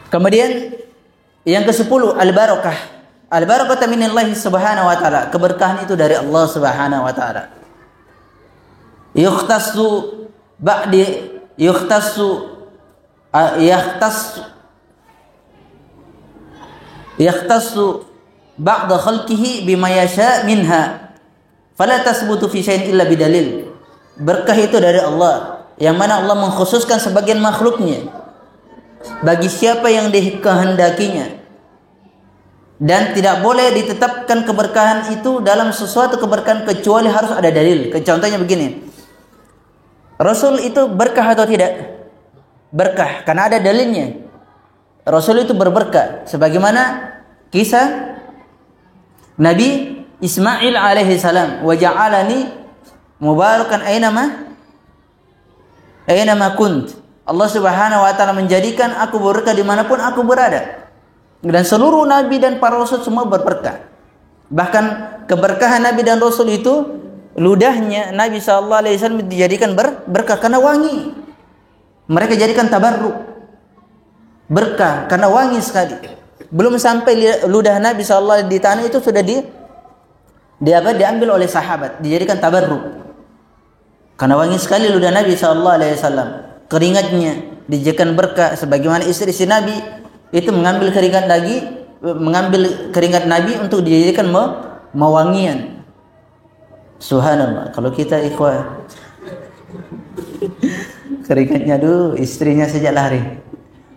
Kemudian yang ke-10 al-barakah. Al-barakah minallahi subhanahu wa ta'ala. Keberkahan itu dari Allah subhanahu wa ta'ala. Yukhtassu ba'da khalqihi bima yasha minha fala tasbutu fi syai'in illa bidalil. Berkah itu dari Allah, yang mana Allah mengkhususkan sebagian makhluknya bagi siapa yang dikehendakinya, dan tidak boleh ditetapkan keberkahan itu dalam sesuatu keberkahan kecuali harus ada dalil. Contohnya begini, Rasul itu berkah atau tidak? Berkah karena ada dalilnya. Rasul itu berberkah sebagaimana kisah Nabi Ismail alaihi salam, wa ja'alani mubarakan aynama kunt. Allah subhanahu wa ta'ala menjadikan aku berkah dimanapun aku berada. Dan seluruh nabi dan para rasul semua berberkah. Bahkan keberkahan nabi dan rasul itu, ludahnya Nabi SAW dijadikan berkah karena wangi. Mereka jadikan tabarruk, berkah karena wangi sekali. Belum sampai ludah Nabi SAW di tanah itu sudah diambil oleh sahabat, dijadikan tabarruk karena wangi sekali ludah Nabi SAW. Keringatnya dijadikan berkah, sebagaimana istri-istri Nabi itu mengambil keringat Nabi untuk dijadikan mewangian. Subhanallah. Kalau kita ikhwah keringatnya istrinya saja lari.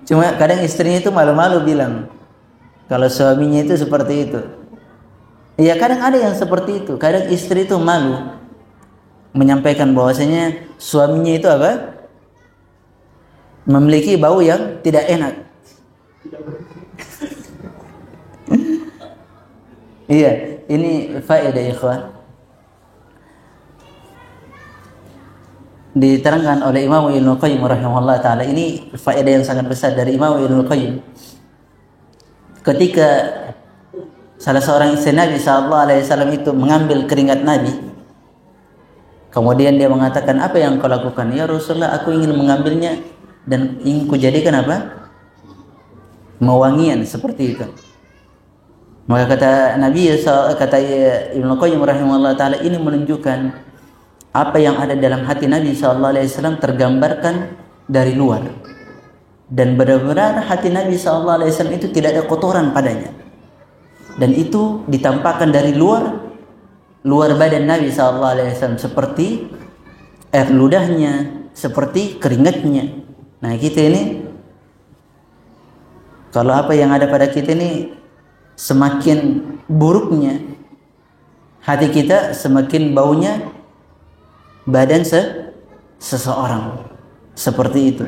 Cuma kadang istrinya itu malu-malu bilang kalau suaminya itu seperti itu. Iya, kadang ada yang seperti itu. Kadang istri itu malu menyampaikan bahwasanya suaminya itu memiliki bau yang tidak enak. Iya, ini faedah ikhwah. Diterangkan oleh Imam Ibnu Qayyim rahimahullah taala. Ini faedah yang sangat besar dari Imam Ibnu Qayyim. Ketika salah seorang istri Nabi sallallahu alaihi wasallam itu mengambil keringat Nabi, kemudian dia mengatakan, "Apa yang kau lakukan?" "Ya Rasulullah, aku ingin mengambilnya dan ingin kujadikan mewangian seperti itu." Maka kata Nabi, kata Ibnu Qayyim rahimahullah taala, ini menunjukkan apa yang ada dalam hati Nabi SAW tergambarkan dari luar, dan benar-benar hati Nabi SAW itu tidak ada kotoran padanya, dan itu ditampakkan dari luar badan Nabi SAW, seperti air ludahnya, seperti keringatnya. Nah, kita ini kalau apa yang ada pada kita ini semakin buruknya hati kita, semakin baunya badan seseorang. Seperti itu.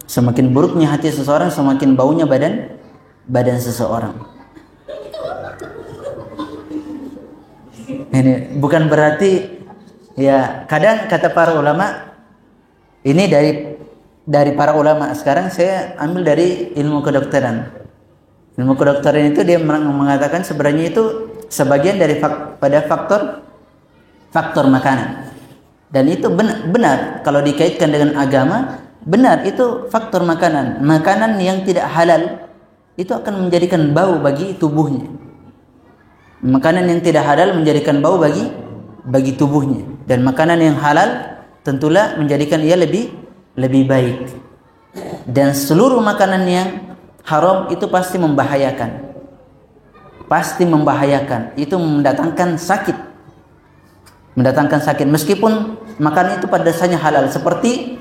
Semakin buruknya hati seseorang, semakin baunya badan seseorang. Ini bukan berarti, ya kadang kata para ulama, ini dari para ulama. Sekarang saya ambil dari ilmu kedokteran. Ilmu kedokteran itu dia mengatakan sebenarnya itu sebagian dari pada faktor makanan. Dan itu benar kalau dikaitkan dengan agama, benar itu faktor makanan. Makanan yang tidak halal itu akan menjadikan bau bagi tubuhnya. Makanan yang tidak halal menjadikan bau bagi tubuhnya, dan makanan yang halal tentulah menjadikan ia lebih baik. Dan seluruh makanan yang haram itu pasti membahayakan. Itu mendatangkan sakit, meskipun makanan itu pada dasarnya halal, seperti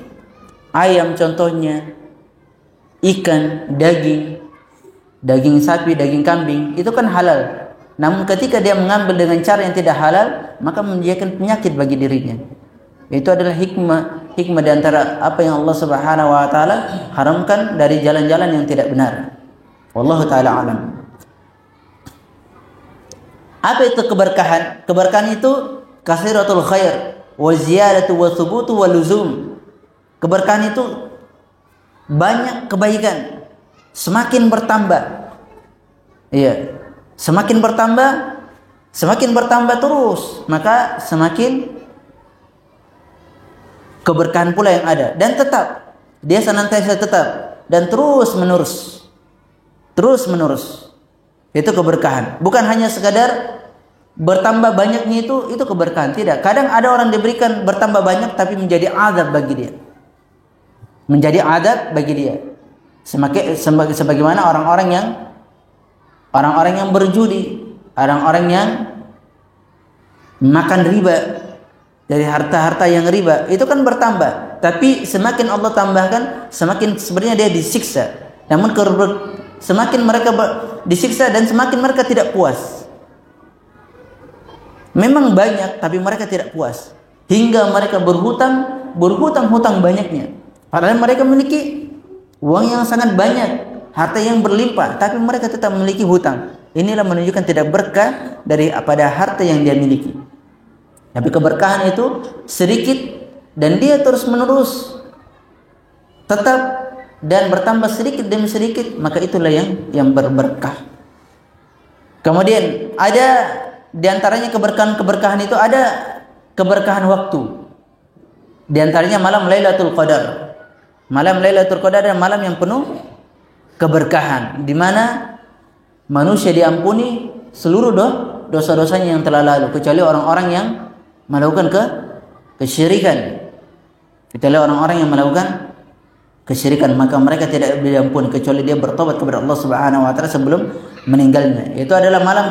ayam contohnya, ikan, daging sapi, daging kambing, itu kan halal. Namun ketika dia mengambil dengan cara yang tidak halal, maka menjadikan penyakit bagi dirinya. Itu adalah hikmah di antara apa yang Allah Subhanahu wa taala haramkan dari jalan-jalan yang tidak benar. Wallahu taala alam. Apa itu keberkahan? Keberkahan itu kasiratul khair wa ziyadatu wa thubutu wa luzum. Keberkahan itu banyak kebaikan semakin bertambah. Iya, semakin bertambah terus, maka semakin keberkahan pula yang ada, dan tetap dia senantiasa tetap dan terus menerus. Itu keberkahan. Bukan hanya sekadar bertambah banyaknya itu keberkahan, tidak. Kadang ada orang diberikan bertambah banyak tapi menjadi azab bagi dia. Sebagaimana orang-orang yang berjudi, orang-orang yang makan riba, dari harta-harta yang riba, itu kan bertambah. Tapi semakin Allah tambahkan, semakin sebenarnya dia disiksa. Namun semakin mereka disiksa dan semakin mereka tidak puas. Memang banyak tapi mereka tidak puas, hingga mereka berhutang banyaknya. Padahal mereka memiliki uang yang sangat banyak, harta yang berlimpah, tapi mereka tetap memiliki hutang. Inilah menunjukkan tidak berkah daripada harta yang dia miliki. Tapi keberkahan itu sedikit dan dia terus menerus tetap dan bertambah sedikit demi sedikit, maka itulah yang berberkah. Kemudian ada di antaranya keberkahan itu ada keberkahan waktu. Di antaranya malam Lailatul Qadar. Malam Lailatul Qadar adalah malam yang penuh keberkahan, di mana manusia diampuni seluruh dosa-dosanya yang telah lalu, kecuali orang-orang yang melakukan kesyirikan. Kecuali orang-orang yang melakukan kesyirikan, maka mereka tidak diampuni kecuali dia bertobat kepada Allah Subhanahu wa taala sebelum meninggalnya. Itu adalah malam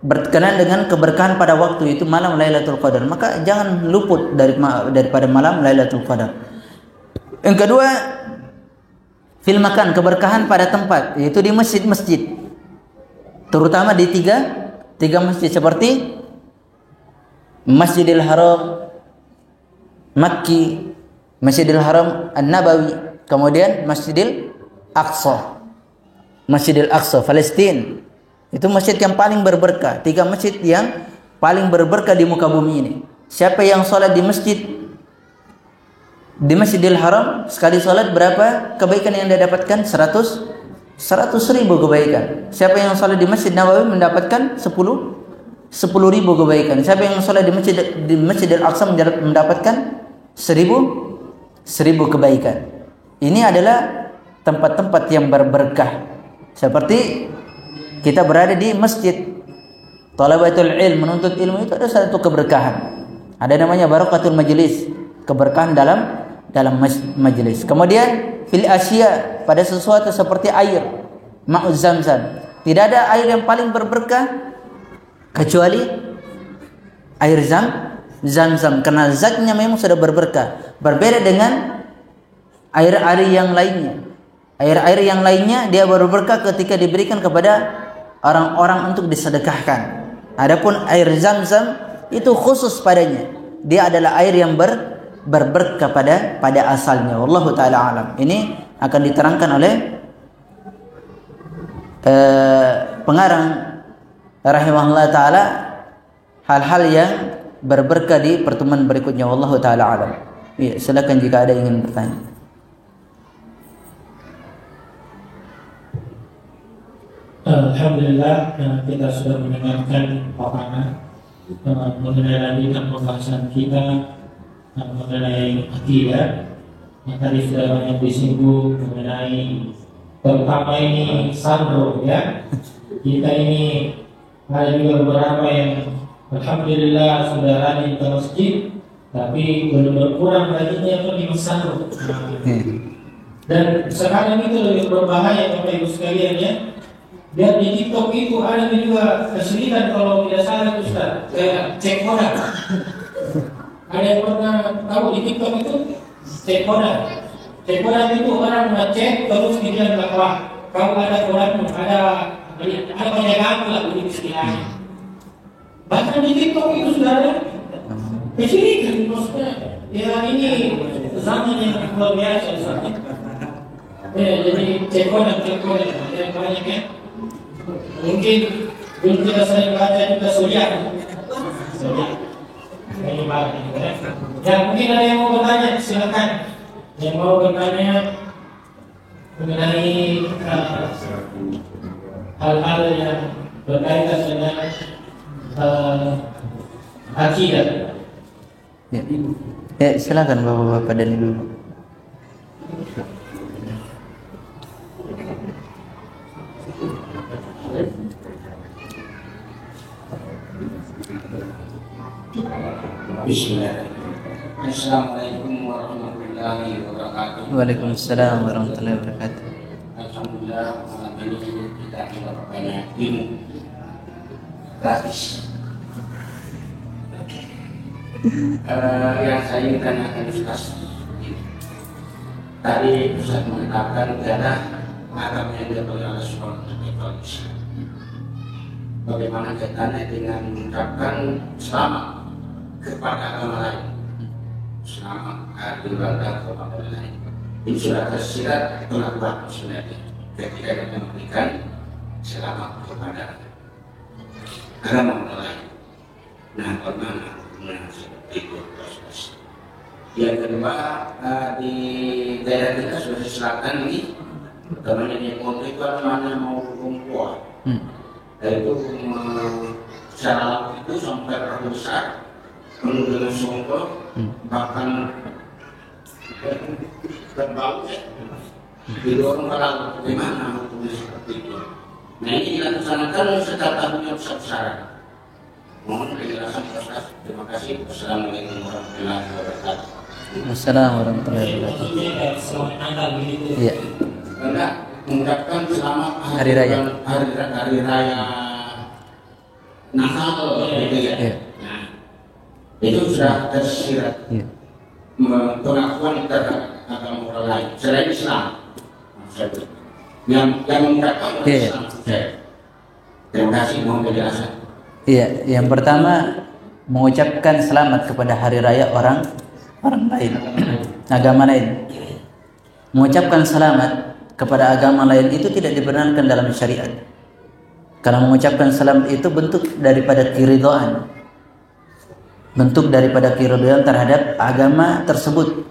berkenaan dengan keberkahan pada waktu, itu malam Lailatul Qadar. Maka jangan luput daripada malam Lailatul Qadar. Yang kedua, fil makan, keberkahan pada tempat, yaitu di masjid-masjid. Terutama di tiga masjid seperti Masjidil Haram Makki, Masjidil Haram An-Nabawi, kemudian Masjidil Aqsa. Masjidil Aqsa Palestina. Itu masjid yang paling berberkah. 3 masjid yang paling berberkah di muka bumi ini. Siapa yang sholat di Masjidil Haram, sekali sholat berapa kebaikan yang dia dapatkan? 100.000 kebaikan. Siapa yang sholat di Masjid Nabawi mendapatkan 10.000 kebaikan. Siapa yang sholat di Masjidil Aqsa mendapatkan 1.000 kebaikan. Ini adalah tempat-tempat yang berberkah. Seperti kita berada di masjid, talabatul ilm, menuntut ilmu, itu ada satu keberkahan. Ada namanya barakatul majlis, keberkahan dalam majlis. Kemudian fil asya, pada sesuatu seperti air, ma'uz zamzam. Tidak ada air yang paling berberkah kecuali air zamzam, karena zatnya memang sudah berberkah. Berbeda dengan air-air yang lainnya. Air-air yang lainnya dia berberkah ketika diberikan kepada orang-orang untuk disedekahkan. Adapun air zamzam itu khusus padanya. Dia adalah air yang berberkah pada asalnya. Wallahu taala alam. Ini akan diterangkan oleh pengarang rahimahullah taala hal-hal yang berberkah di pertemuan berikutnya. Wallahu taala alam. Ya, silakan jika ada yang ingin bertanya. Alhamdulillah, kita sudah mendengarkan paparan mengenai lanjutan pembahasan kita mengenai akidah. Yang tadi sudah banyak disinggung mengenai, terutama ini sandro, ya. Kita ini ada juga beberapa yang alhamdulillah sudah rajin ke masjid, tapi belum berkurang rajinnya di sandro. Dan sekarang itu lebih berbahaya Bapak Ibu sekalian, ya. Dan di TikTok itu ada juga kesulitan kalau tidak salah Ustaz, kayak cek kodak. Ada yang pernah tahu di TikTok itu cek kodak? Cek kodak itu orang ngecek terus dia bilang wah, kalau ada kodakmu, ada penjagaan lah begitu istilahnya. Bahkan di TikTok itu sudah ada kesulitan, maksudnya ya ini zaman yang luar biasa Ustaz. Jadi cek kodak yang banyak, ya. Mungkin belum kita sering baca juga Suriah. Ya, mungkin ada yang mau bertanya, silakan. Yang mau bertanya, mengenai hal-hal yang berkaitan dengan akidah. Ya, silakan Bapak-bapak dan Ibu. Bismillahirrahmanirrahim. Assalamualaikum warahmatullahi wabarakatuh. Waalaikumsalam warahmatullahi wabarakatuh. Alhamdulillah, malam ini kita mendapat banyak ilmu gratis. Yang saya ingin tanyakan Ustaz, tadi Ustaz mengatakan adalah agama yang diakui oleh Subhanahu wa Ta'ala. Bagaimana kaitannya dengan mengucapkan selamat kepada agama lain? Selamat beribadah kepada orang lain. Ini sudah tersirat pengakuan sebenarnya ketika kita memberikan selamat kepada agama orang lain. Nah, bagaimana hukumnya seperti itu? Yang kedua, di daerah kita Sulawesi Selatan ini, namanya di Ponto itu namanya mau kumpul. Yaitu secara itu sampai perahu besar penuh dengan songkok, bahkan terbau didorong ke laut. Bagaimana hukumnya seperti itu? Nah, ini dilaksanakan secara tahunnya besar-besaran. Mohon penjelasan Ustaz. Terima kasih. Wassalamualaikum warahmatullahi wabarakatuh. Wassalamualaikum warahmatullahi wabarakatuh. Selamat Natal begitu. Iya. Enggak, mengucapkan selamat Hari Raya. Hari Raya Natal gitu ya. Iya. Nah, itu sudah tersirat Iya. pengakuan terhadap agama orang lain selain Islam. Yang mengucapkan Iya. Islam. Terima kasih, mohon penjelasan. Iya, yang pertama mengucapkan selamat kepada hari raya orang lain, agama lain. Mengucapkan selamat kepada agama lain itu tidak dibenarkan dalam syariat. Karena mengucapkan selamat itu bentuk daripada keridhaan. Bentuk daripada keridhaan terhadap agama tersebut.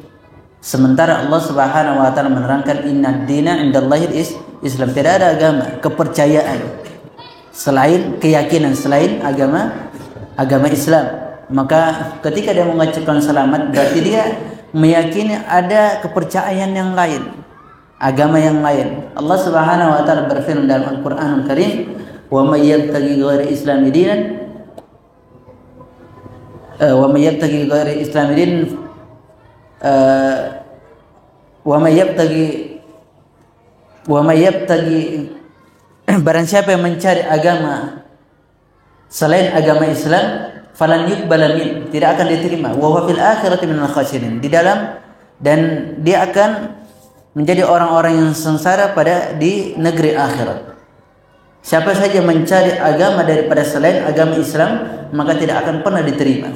Sementara Allah Subhanahu wa taala menerangkan innad dina indallahil Islam. Tidak ada agama, kepercayaan selain keyakinan, selain agama Islam. Maka ketika dia mengucapkan selamat, berarti dia meyakini ada kepercayaan yang lain, agama yang lain. Allah Subhanahu wa taala berfirman dalam Al-Qur'anul Karim, "Wa may yabtaghi ghaira islami dinan wa may yabtaghi ghaira islami dinan wa may yabtaghi barang siapa yang mencari agama selain agama Islam, falan yuqbala min, tidak akan diterima, wa huwa fil akhirati minal khasirin, di dalam, dan dia akan menjadi orang-orang yang sengsara di negeri akhirat. Siapa saja mencari agama daripada selain agama Islam, maka tidak akan pernah diterima.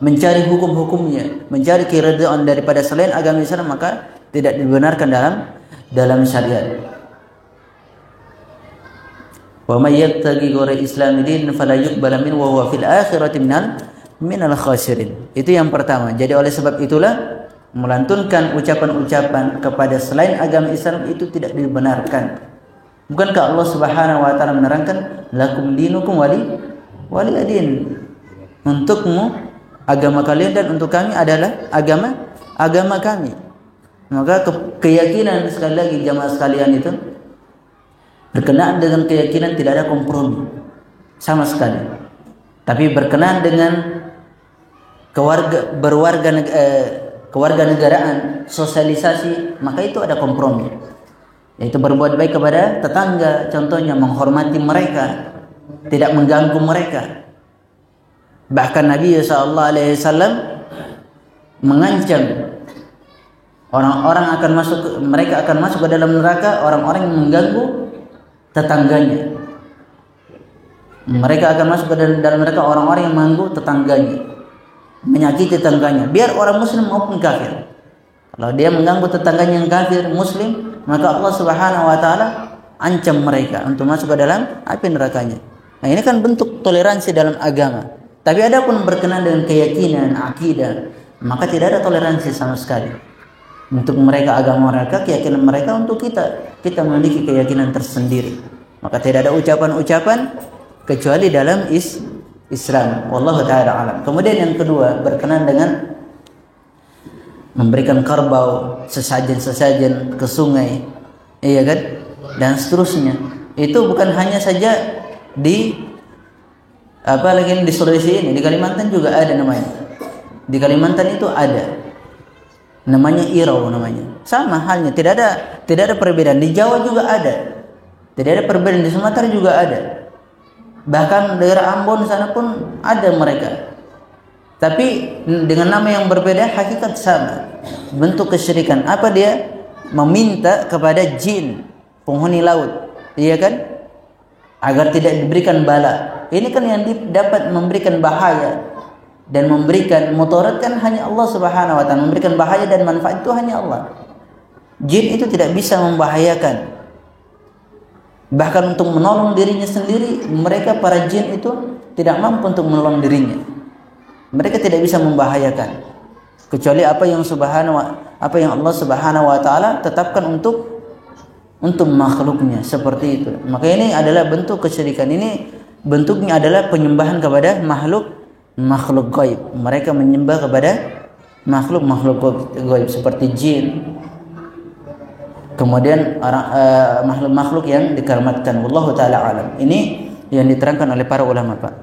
Mencari hukum-hukumnya, mencari keridhaan daripada selain agama Islam, maka tidak dibenarkan dalam syariat. Wa may yabtaghi ghaira islami dinan fala yuqbala min wa huwa fil akhirati minal khasirin. Itu yang pertama. Jadi oleh sebab itulah melantunkan ucapan-ucapan kepada selain agama Islam itu tidak dibenarkan. Bukankah Allah Subhanahu wa taala menerangkan lakum dinukum wali adin? Untukmu agama kalian dan untuk kami adalah agama kami. Maka keyakinan, sekali lagi jamaah sekalian, itu berkenaan dengan keyakinan tidak ada kompromi sama sekali. Tapi berkenaan dengan kewarganegaraan, sosialisasi, maka itu ada kompromi. Yaitu berbuat baik kepada tetangga, contohnya menghormati mereka, tidak mengganggu mereka. Bahkan Nabi SAW mengancam mereka akan masuk ke dalam neraka orang-orang yang mengganggu tetangganya. Mereka akan masuk ke dalam neraka orang-orang yang mengganggu tetangganya, menyakiti tetangganya, biar orang muslim maupun kafir. Kalau dia mengganggu tetangganya yang kafir muslim, maka Allah Subhanahu wa taala ancam mereka untuk masuk ke dalam api nerakanya. Nah, ini kan bentuk toleransi dalam agama. Tapi adapun berkenaan dengan keyakinan, akidah, maka tidak ada toleransi sama sekali. Untuk mereka agama mereka, keyakinan mereka, untuk kita memiliki keyakinan tersendiri. Maka tidak ada ucapan-ucapan kecuali dalam Islam. Wallahu taala alam. Kemudian yang kedua, berkenan dengan memberikan kerbau, sesajen-sesajen ke sungai, iya kan? Dan seterusnya. Itu bukan hanya saja di di Sulawesi ini, di Kalimantan juga ada namanya. Di Kalimantan itu ada. Namanya irau namanya. Sama halnya, tidak ada perbedaan. Di Jawa juga ada. Tidak ada perbedaan, di Sumatera juga ada. Bahkan daerah Ambon sana pun ada mereka. Tapi dengan nama yang berbeda, hakikat sama. Bentuk kesyirikan. Apa dia? Meminta kepada jin, penghuni laut, iya kan? Agar tidak diberikan bala. Ini kan yang dapat memberikan bahaya dan memberikan mudarat kan hanya Allah Subhanahu wa taala. Memberikan bahaya dan manfaat itu hanya Allah. Jin itu tidak bisa membahayakan. Bahkan untuk menolong dirinya sendiri, mereka para jin itu tidak mampu untuk menolong dirinya. Mereka tidak bisa membahayakan kecuali apa yang Allah Subhanahu wa taala tetapkan untuk makhluknya, seperti itu. Maka ini adalah bentuk kesyirikan. Ini bentuknya adalah penyembahan kepada makhluk gaib. Mereka menyembah kepada makhluk gaib seperti jin. Kemudian makhluk-makhluk yang dikeramatkan. Wallahu taala alam. Ini yang diterangkan oleh para ulama, Pak.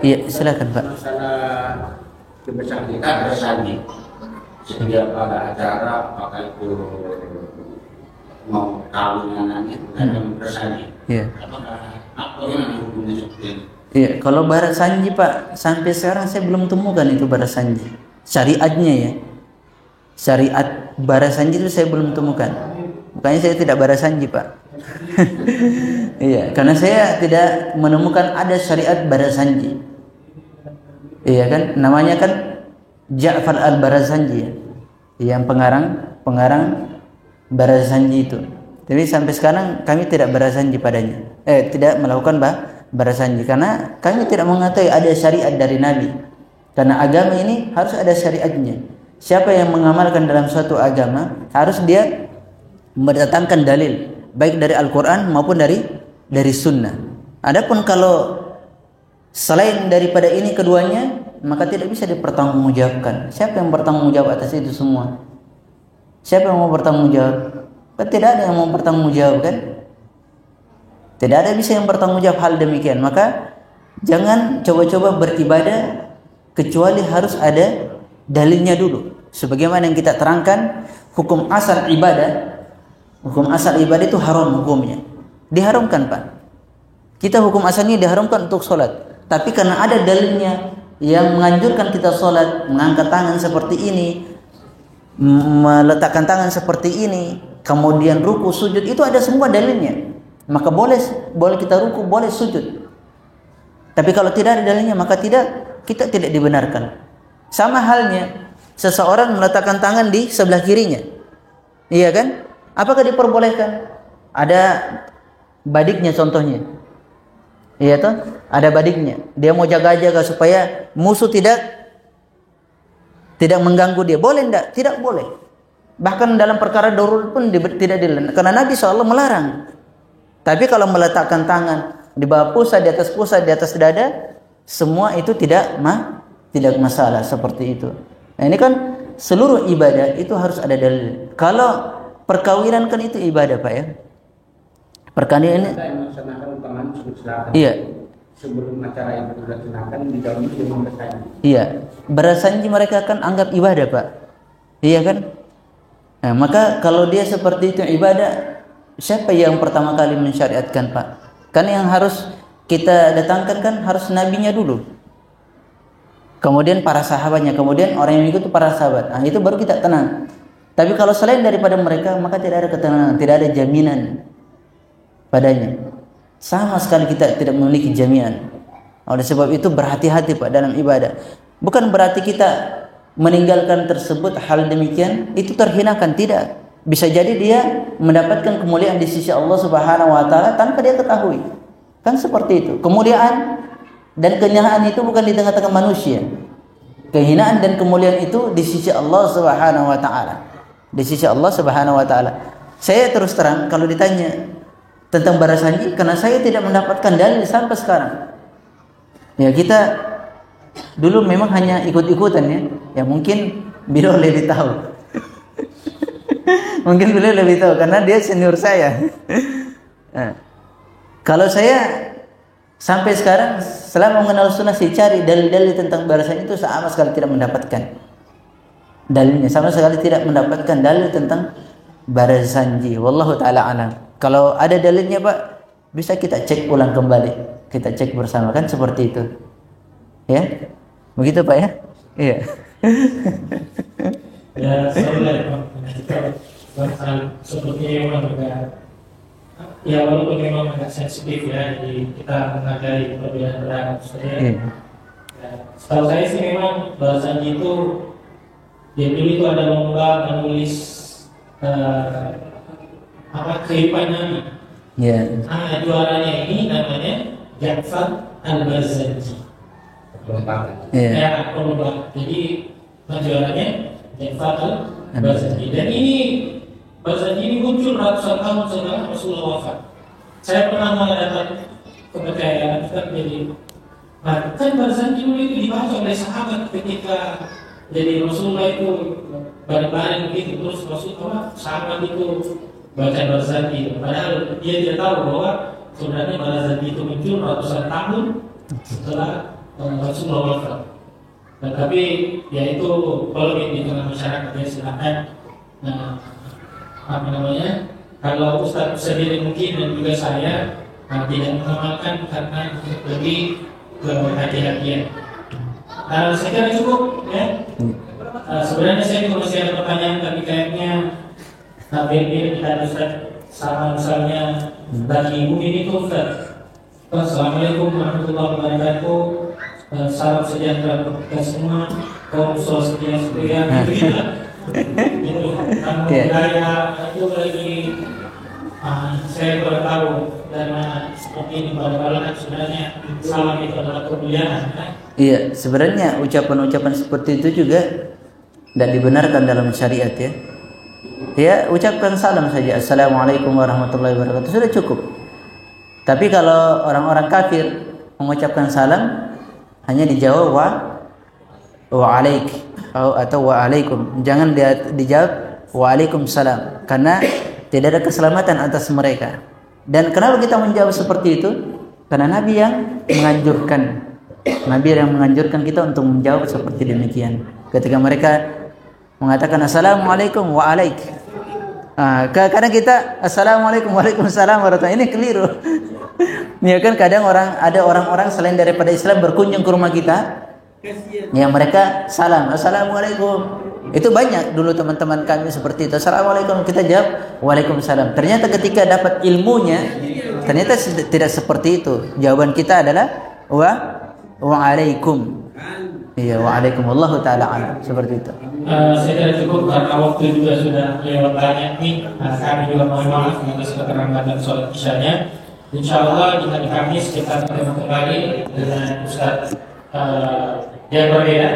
Iya, silakan, Pak. Masalah kebiasaan kita bersanji. Setiap pada acara apakah itu mau kawin anaknya dan bersanji. Iya. Apakah apa yang hukumnya seperti ini? Iya, kalau barat sanji, Pak, sampai sekarang saya belum temukan itu barat sanji. Syariatnya ya. Syariat barat sanji itu saya belum temukan. Makanya saya tidak barat sanji, Pak. Iya, karena saya tidak menemukan ada syariat barat sanji. Iya kan? Namanya kan Ja'far al-Barazanji ya. Yang pengarang Barazanji itu. Tapi sampai sekarang kami tidak Barazanji padanya. Tidak melakukan Barazanji karena kami tidak mengetahui ada syariat dari Nabi. Karena agama ini harus ada syariatnya. Siapa yang mengamalkan dalam suatu agama harus dia mendatangkan dalil, baik dari Al-Quran maupun dari Sunnah. Adapun kalau selain daripada ini keduanya, maka tidak bisa dipertanggungjawabkan. Siapa yang bertanggung jawab atas itu semua? Siapa yang mau bertanggung jawab? Kan tidak ada yang mau bertanggung jawab, kan? Tidak ada bisa yang bertanggung jawab hal demikian. Maka jangan coba-coba beribadah kecuali harus ada dalilnya dulu. Sebagaimana yang kita terangkan, hukum asal ibadah itu haram hukumnya. Diharamkan, Pak. Kita hukum asalnya diharamkan untuk sholat. Tapi karena ada dalilnya yang menganjurkan kita sholat, mengangkat tangan seperti ini, meletakkan tangan seperti ini, kemudian ruku, sujud, itu ada semua dalilnya. Maka boleh kita ruku, boleh sujud. Tapi kalau tidak ada dalilnya, maka kita tidak dibenarkan. Sama halnya seseorang meletakkan tangan di sebelah kirinya, iya kan? Apakah diperbolehkan? Ada badiknya contohnya, iya toh? Ada badiknya. Dia mau jaga-jaga supaya musuh tidak mengganggu dia. Boleh enggak? Tidak boleh. Bahkan dalam perkara darurat pun tidak dilarang. Karena Nabi SAW melarang. Tapi kalau meletakkan tangan di bawah pusat, di atas pusat, di atas dada, semua itu tidak masalah seperti itu. Nah, ini kan seluruh ibadah itu harus ada dalil. Kalau perkawinan kan itu ibadah, Pak ya. Perkawinan ini. Saya melaksanakan umpamaan selatan. Iya. Sebelum acara itu dilaksanakan di dalam rumah bersanji. Iya. Bersanji mereka kan anggap ibadah, Pak. Iya kan? Nah, maka kalau dia seperti itu ibadah, siapa yang pertama kali mensyariatkan, Pak? Kan yang harus kita datangkan kan harus nabinya dulu. Kemudian para sahabatnya, kemudian orang yang mengikuti para sahabat. Nah, itu baru kita tenang. Tapi kalau selain daripada mereka, maka tidak ada ketenangan, tidak ada jaminan padanya. Sama sekali kita tidak memiliki jaminan. Oleh sebab itu berhati-hati, Pak, dalam ibadah. Bukan berarti kita meninggalkan tersebut hal demikian itu terhinakan, tidak. Bisa jadi dia mendapatkan kemuliaan di sisi Allah Subhanahu wa taala tanpa dia ketahui. Kan seperti itu. Kemuliaan dan kehinaan itu bukan di tengah-tengah manusia. Kehinaan dan kemuliaan itu di sisi Allah Subhanahu wa taala. di sisi Allah Subhanahu wa taala. Saya terus terang kalau ditanya tentang barasanji, karena saya tidak mendapatkan dalil sampai sekarang. Ya, kita dulu memang hanya ikut-ikutan ya. Ya mungkin beliau lebih tahu. Mungkin beliau lebih tahu karena dia senior saya. Nah, kalau saya sampai sekarang selama mengenal sunnah, saya cari dalil-dalil tentang barasanji itu sama sekali tidak mendapatkan dalilnya, sama sekali tidak mendapatkan dalil tentang barasanji. Wallahu taala alam. Kalau ada dalilnya Pak, bisa kita cek ulang kembali, kita cek bersama, kan seperti itu. Ya, begitu Pak ya. Iya. Ya, seperti memang agak, ya walaupun memang agak sensitif ya, jadi kita menghargai perbedaan pendapat. Setahu saya sih memang barasanji itu, dia dulu itu ada lomba menulis kehidupan Nabi. Juaranya ini namanya Ja'far Al-Barzanji. Ya, lomba. Jadi juaranya Ja'far Al-Barzanji. Dan ini Barzanji ini muncul ratusan tahun setelah Rasulullah wafat. Saya pernah mendapat kepercayaan jadi kan Barzanji dulu itu dibaca oleh sahabat ketika jadi Rasulullah itu bareng-bareng begitu, terus Rasulullah sahabat itu baca Barzanji. Padahal dia tidak tahu bahwa sebenarnya Barzanji itu muncul ratusan tahun setelah Rasulullah wafat. Tapi ya itu polemik di tengah masyarakat, ya silakan. Kalau Ustaz sendiri mungkin dan juga saya tidak mengamalkan karena lebih berhati-hatian. Saya kira cukup ya. Sebenarnya saya juga masih ada pertanyaan, tapi kayaknya biar kita Ustaz sama misalnya bagi Ibu ini tuh Ustaz. Assalamualaikum warahmatullahi wabarakatuh. Salam sejahtera untuk kita semua. Kaum setia setia. Itu budaya itu lagi saya baru tahu, karena seperti ini pada kan sebenarnya salam itu adalah kemuliaan. Iya, sebenarnya ucapan-ucapan seperti itu juga tidak dibenarkan dalam syariat ya. Ya, ucapkan salam saja, assalamualaikum warahmatullahi wabarakatuh, sudah cukup. Tapi kalau orang-orang kafir mengucapkan salam, hanya dijawab wa alaik atau wa alaikum. Jangan dijawab wa alaikumsalam, karena tidak ada keselamatan atas mereka. Dan kenapa kita menjawab seperti itu? Karena Nabi yang menganjurkan kita untuk menjawab seperti demikian. Ketika mereka mengatakan assalamualaikum wa alaik, karena kita assalamualaikum waalaikumsalam warahmatullahi, ini keliru. Ya kan, kadang ada orang-orang selain daripada Islam berkunjung ke rumah kita, yang mereka salam assalamualaikum. Itu banyak dulu teman-teman kami seperti itu, assalamualaikum, kita jawab waalaikumsalam. Ternyata ketika dapat ilmunya, ternyata tidak seperti itu. Jawaban kita adalah waalaikum. Iya, waalaikumullahu taala alam, seperti itu. Saya kira cukup karena waktu juga sudah lewat banyak nih. Kami juga mohon maaf atas keterlambatan sholat isyanya. Insyaallah di hari Kamis kita bertemu kembali dengan Ustaz yang berbeda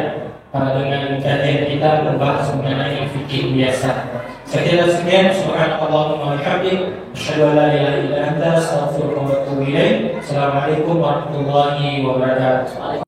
dengan kajian kita membahas mengenai fikih biasa. Saya kira sekian. Subhanallahumma wa bihamdihi, asyhadu an la ilaha illa anta, astaghfiruka wa atubu ilaik. Assalamualaikum warahmatullahi wabarakatuh.